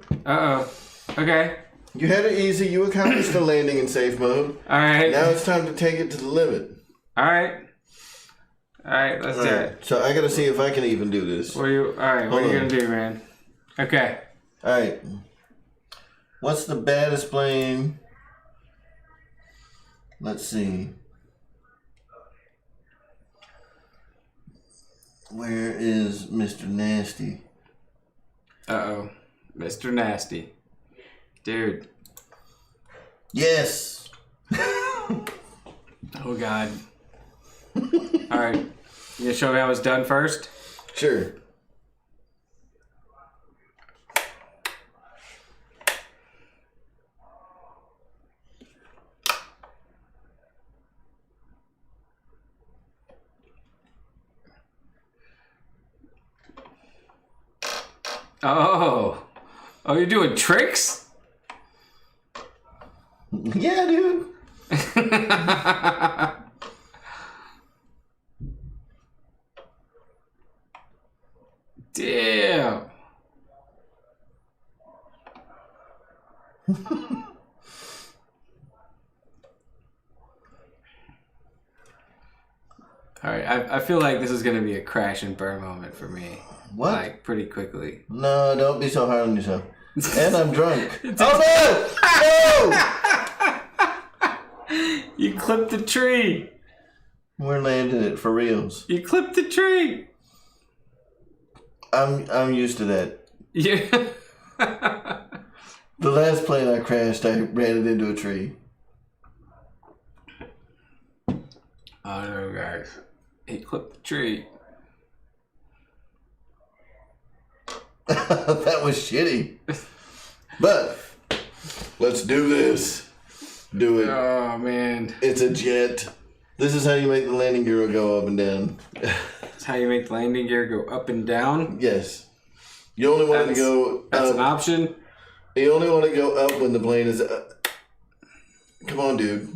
Okay. You had it easy. You accomplished the landing in safe mode. All right. Now it's time to take it to the limit. All right, let's do it. So I got to see if I can even do this. What are you going to do, man? Okay. All right. What's the baddest plane? Let's see. Where is Mr. Nasty? Mr. Nasty. Dude. Yes. Oh, God. All right. You gonna show me how it's done first? Sure. Oh, you're doing tricks? Yeah, dude. Damn. All right, I feel like this is going to be a crash and burn moment for me. What? Like, pretty quickly. No, don't be so hard on yourself. And I'm drunk. Oh, no! You clipped the tree. We're landing it for reals. You clipped the tree. I'm used to that. Yeah. The last plane I crashed, I ran it into a tree. Oh no, guys. He clipped the tree. That was shitty. But let's do this. Do it. Oh man. It's a jet. This is how you make the landing gear go up and down. That's how you make the landing gear go up and down? Yes. You only want it to go That's up. an option? You only want to go up when the plane is up. Come on, dude.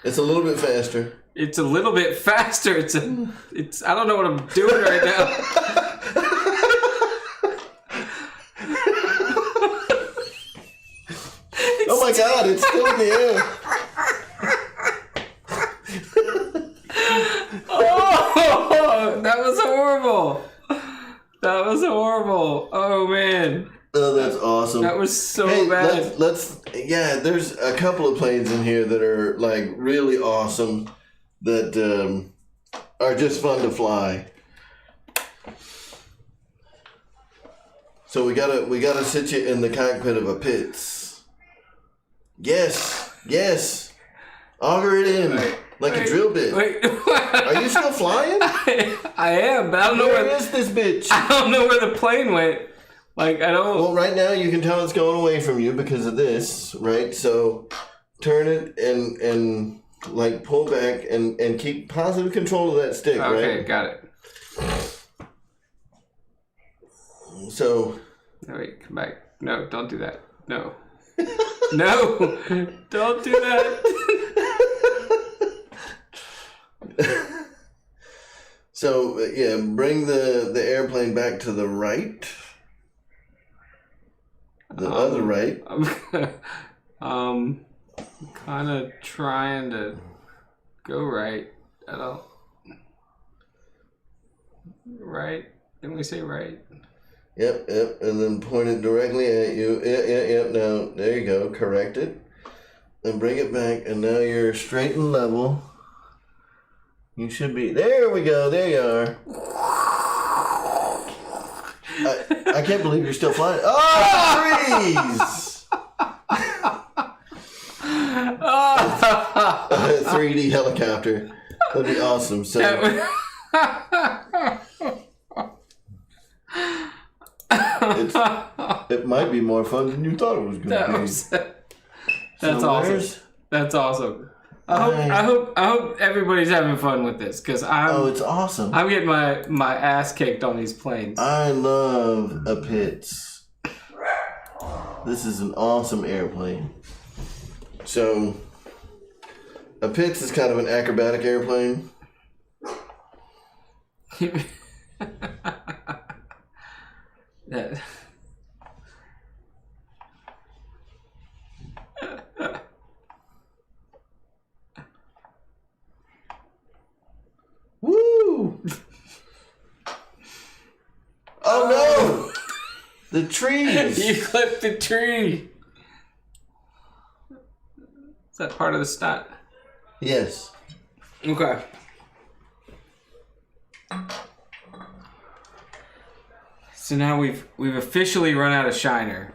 It's a little bit faster. It's a little bit faster. It's I don't know what I'm doing right now. Oh my God, it's still in the air. Oh, that was horrible. That was horrible. Oh man. Oh, that's awesome. That was so bad. There's a couple of planes in here that are like really awesome that are just fun to fly. So we gotta sit you in the cockpit of a Pitts. Yes. Auger it in like a drill bit. Wait. Are you still flying? I am, but I don't know where is this bitch? I don't know where the plane went. Like, I don't... Well, right now you can tell it's going away from you because of this, right? So turn it and like pull back and keep positive control of that stick, right? Okay, got it. So... No, wait, come back. No, don't do that. No. No! Don't do that! So, yeah, bring the airplane back to the right. The other right. I'm kind of trying to go right. I don't... Right? Didn't we say right? Yep, and then point it directly at you. Yep. Now, there you go. Correct it. And bring it back, and now you're straight and level. You should be. There we go. There you are. I can't believe you're still flying. Oh, trees! 3D helicopter. That'd be awesome. So. It might be more fun than you thought it was going to be. That's awesome. That's awesome. I hope everybody's having fun with this because it's awesome. I'm getting my ass kicked on these planes. I love a Pitts. This is an awesome airplane. So a Pitts is kind of an acrobatic airplane. That. Woo! Oh no! The trees! You clipped the tree. Is that part of the stunt? Yes. Okay. So now we've officially run out of shiner.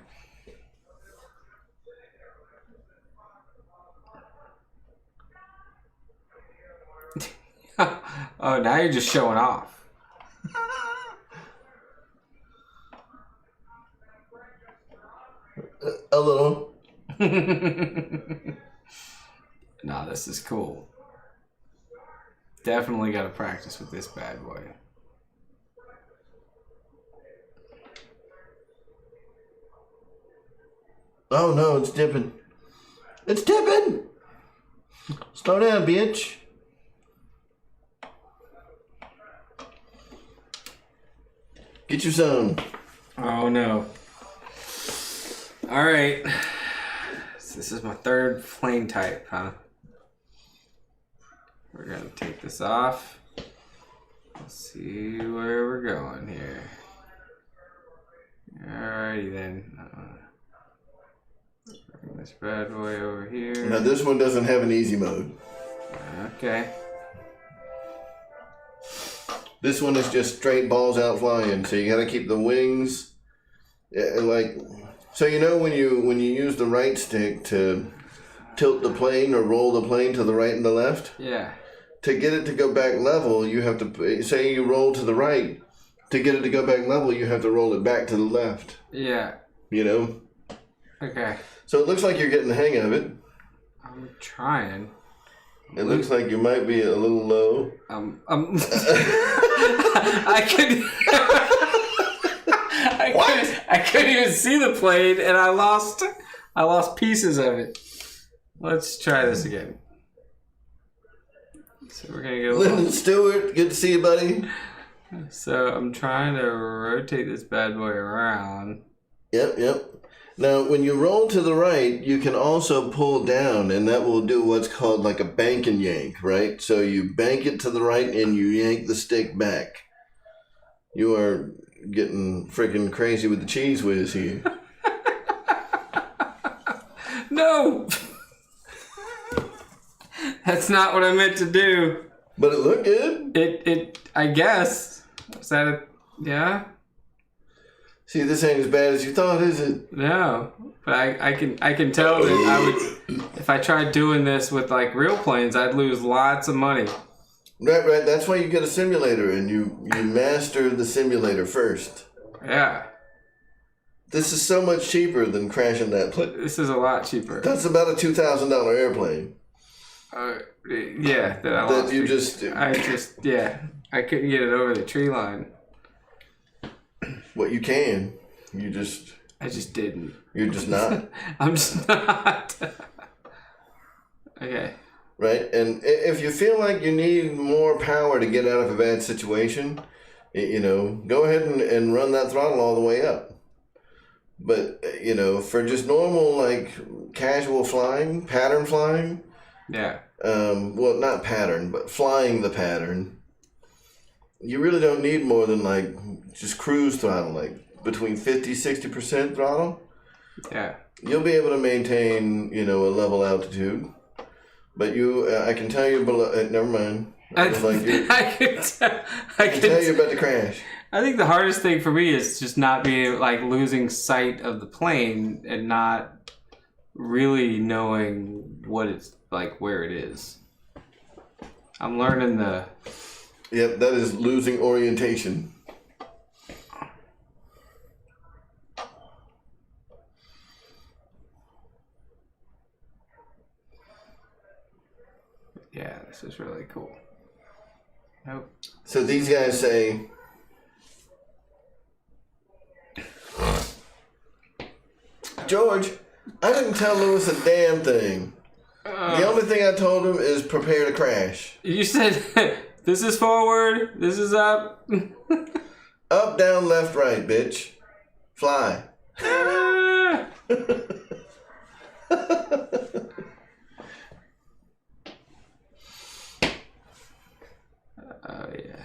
Oh, now you're just showing off. A little. Nah, this is cool. Definitely got to practice with this bad boy. Oh no, it's dipping. It's dipping! Slow down, bitch. Get your some. Oh no. Alright. So this is my third plane type, huh? We're gonna take this off. Let's see where we're going here. Alrighty then. Bring this bad boy over here. Now this one doesn't have an easy mode. Okay. This one is just straight balls out flying, so you gotta keep the wings, so you know when you use the right stick to tilt the plane or roll the plane to the right and the left. Yeah. To get it to go back level, you have to say you roll to the right. To get it to go back level, you have to roll it back to the left. Yeah. You know. Okay. So it looks like you're getting the hang of it. I'm trying. It looks like you might be a little low. I couldn't even see the plane, and I lost pieces of it. Let's try this again. So we're gonna go. Linden Stewart, good to see you, buddy. So I'm trying to rotate this bad boy around. Yep. Now, when you roll to the right, you can also pull down, and that will do what's called like a bank and yank, right? So you bank it to the right, and you yank the stick back. You are getting freaking crazy with the cheese whiz here. No! That's not what I meant to do. But it looked good. I guess. Is that a, yeah? See, this ain't as bad as you thought, is it? No, but I can tell that I would, if I tried doing this with like real planes, I'd lose lots of money. Right. That's why you get a simulator, and you master the simulator first. Yeah. This is so much cheaper than crashing that plane. This is a lot cheaper. That's about a $2,000 airplane. Yeah, that I lost. I couldn't get it over the tree line. What you can, I just didn't. You're just not. I'm just not. Okay. Right, and if you feel like you need more power to get out of a bad situation, go ahead and run that throttle all the way up. But, for just normal, like, casual flying, pattern flying. Yeah. Well, not pattern, but flying the pattern. You really don't need more than, like, just cruise throttle, like, between 50-60% throttle, Yeah. you'll be able to maintain, a level altitude. But I can tell you below. Never mind. I can tell you about the crash. I think the hardest thing for me is just not being like losing sight of the plane and not really knowing what it's like, where it is. I'm learning the. Yep, that is losing orientation. Yeah, this is really cool. Nope. So these guys say, George, I didn't tell Lewis a damn thing. The only thing I told him is prepare to crash. You said this is forward, this is up. Up, down, left, right, bitch. Fly. Oh, yeah.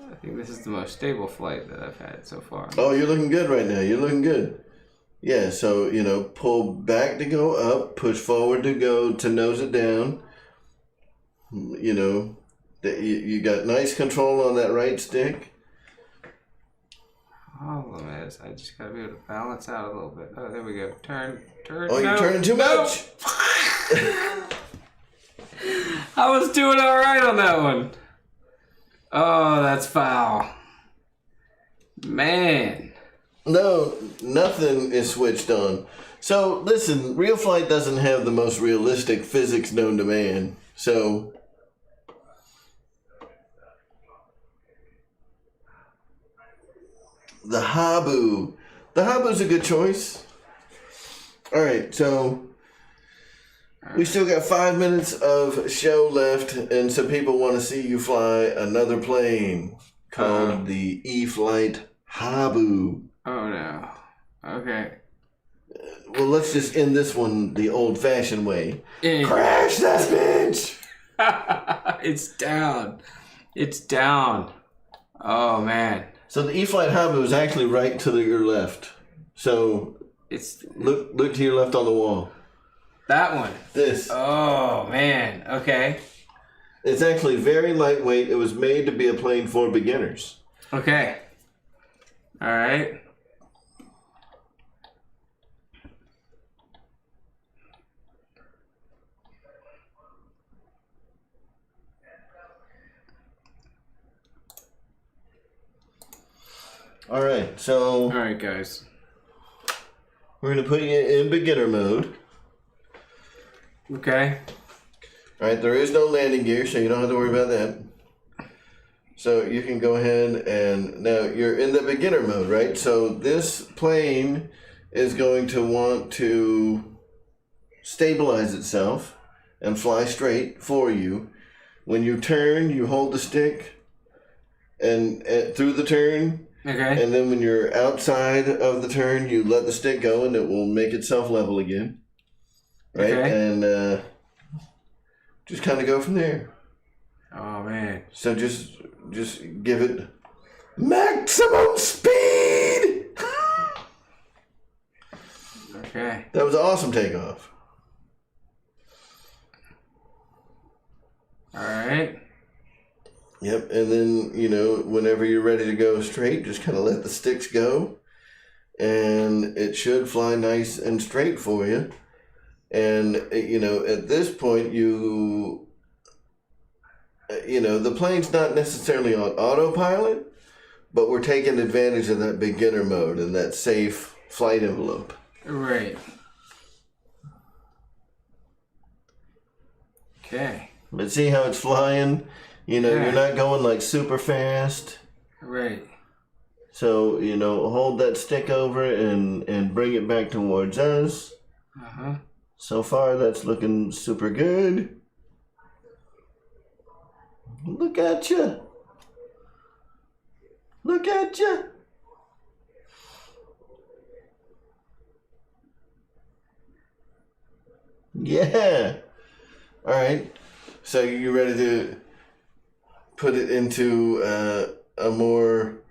I think this is the most stable flight that I've had so far. Oh, you're looking good right now. You're looking good. Yeah, so, pull back to go up, push forward to go to nose it down. You got nice control on that right stick. Problem is, I just gotta be able to balance out a little bit. Oh, there we go. Turn. Oh, you're turning too much. I was doing all right on that one. Oh, that's foul. Man. No, nothing is switched on. So, listen, RealFlight doesn't have the most realistic physics known to man. So, the Habu. The Habu's a good choice. All right, so we still got 5 minutes of show left, and some people want to see you fly another plane called the E-Flight Habu. Oh, no. Okay. Well, let's just end this one the old-fashioned way. Yeah. Crash that bitch! It's down. It's down. Oh, man. So the E-Flight Habu is actually right to your left. So It's look to your left on the wall. that one. This. Oh, man. Okay. It's actually very lightweight. It was made to be a plane for beginners. Okay. All right. All right, so All right, guys. we're going to put you in beginner mode. Okay. All right, there is no landing gear, so you don't have to worry about that. So you can go ahead and now you're in the beginner mode, right? So this plane is going to want to stabilize itself and fly straight for you. When you turn, you hold the stick and through the turn. Okay. And then when you're outside of the turn, you let the stick go and it will make itself level again. Right? Okay. And just kind of go from there. Oh, man. So just give it maximum speed. Okay. That was an awesome takeoff. All right. Yep, and then, whenever you're ready to go straight, just kind of let the sticks go. And it should fly nice and straight for you. And, at this point, the plane's not necessarily on autopilot, but we're taking advantage of that beginner mode and that safe flight envelope. Right. Okay. But see how it's flying? You're not going like super fast. Right. So, hold that stick over and bring it back towards us. Uh-huh. So far, that's looking super good. Look at you. Look at you. Yeah. All right. So you ready to put it into a more,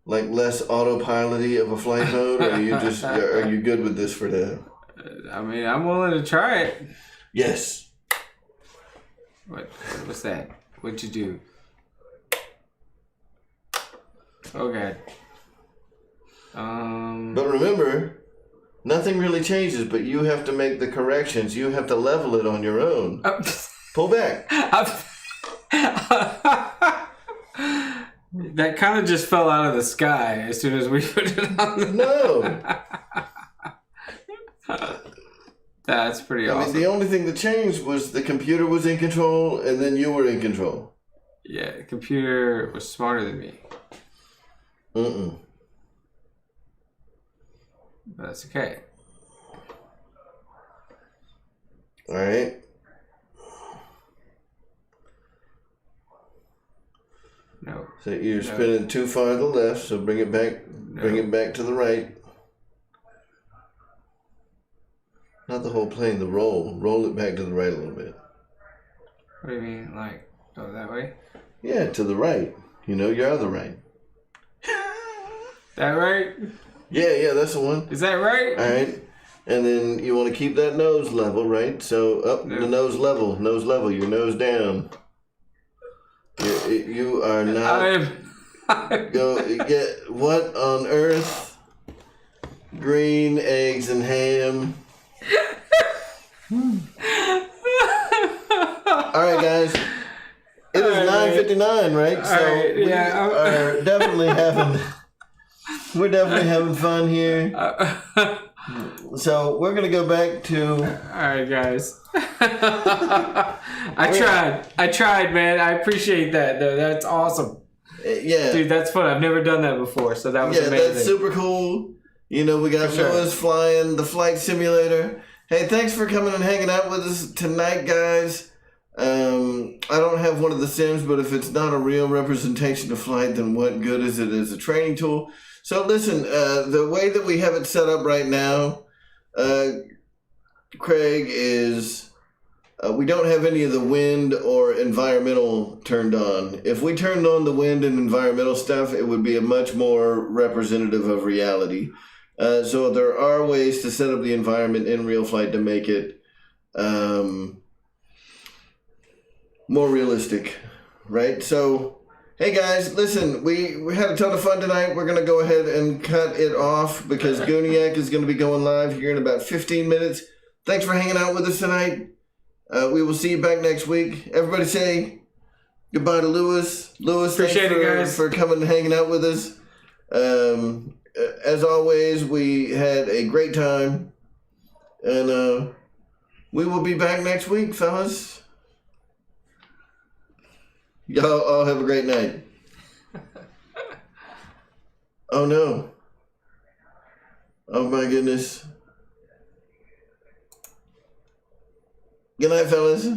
like less autopilot-y of a flight mode, or are you good with this for now? I mean, I'm willing to try it. Yes. What's that? What'd you do? Okay. But remember, nothing really changes, but you have to make the corrections. You have to level it on your own. Pull back. That kind of just fell out of the sky as soon as we put it on. No. That's pretty awesome. I mean, the only thing that changed was the computer was in control, and then you were in control. Yeah, the computer was smarter than me. Mm-mm. But that's okay. All right. No. So you're spinning too far to the left, so bring it back. No. Bring it back to the right. Not the whole plane, the roll. Roll it back to the right a little bit. What do you mean, like, go that way? Yeah, to the right. Your other right. That right? Yeah, that's the one. Is that right? All right. And then you want to keep that nose level, right? So up the nose level, your nose down. You are not. What on earth? Green eggs and ham. All right, guys. It is 9:59, right? So we are definitely having. We're definitely having fun here. So we're gonna go back to. All right, guys. I tried, man. I appreciate that, though. That's awesome. Yeah, dude, that's fun. I've never done that before, so that was amazing. That's super cool. We got Lewis flying the flight simulator. Hey, thanks for coming and hanging out with us tonight, guys. I don't have one of the sims, but if it's not a real representation of flight, then what good is it as a training tool? So listen, the way that we have it set up right now, Craig, is we don't have any of the wind or environmental turned on. If we turned on the wind and environmental stuff, it would be a much more representative of reality. So there are ways to set up the environment in RealFlight to make it more realistic, right? So, hey guys, listen, we had a ton of fun tonight. We're going to go ahead and cut it off because Gooniac is going to be going live here in about 15 minutes. Thanks for hanging out with us tonight. We will see you back next week. Everybody say goodbye to Lewis. Lewis, appreciate thanks it, guys, for coming and hanging out with us. As always, we had a great time. And we will be back next week, fellas. Y'all all have a great night. Oh no. Oh my goodness. Good night, fellas.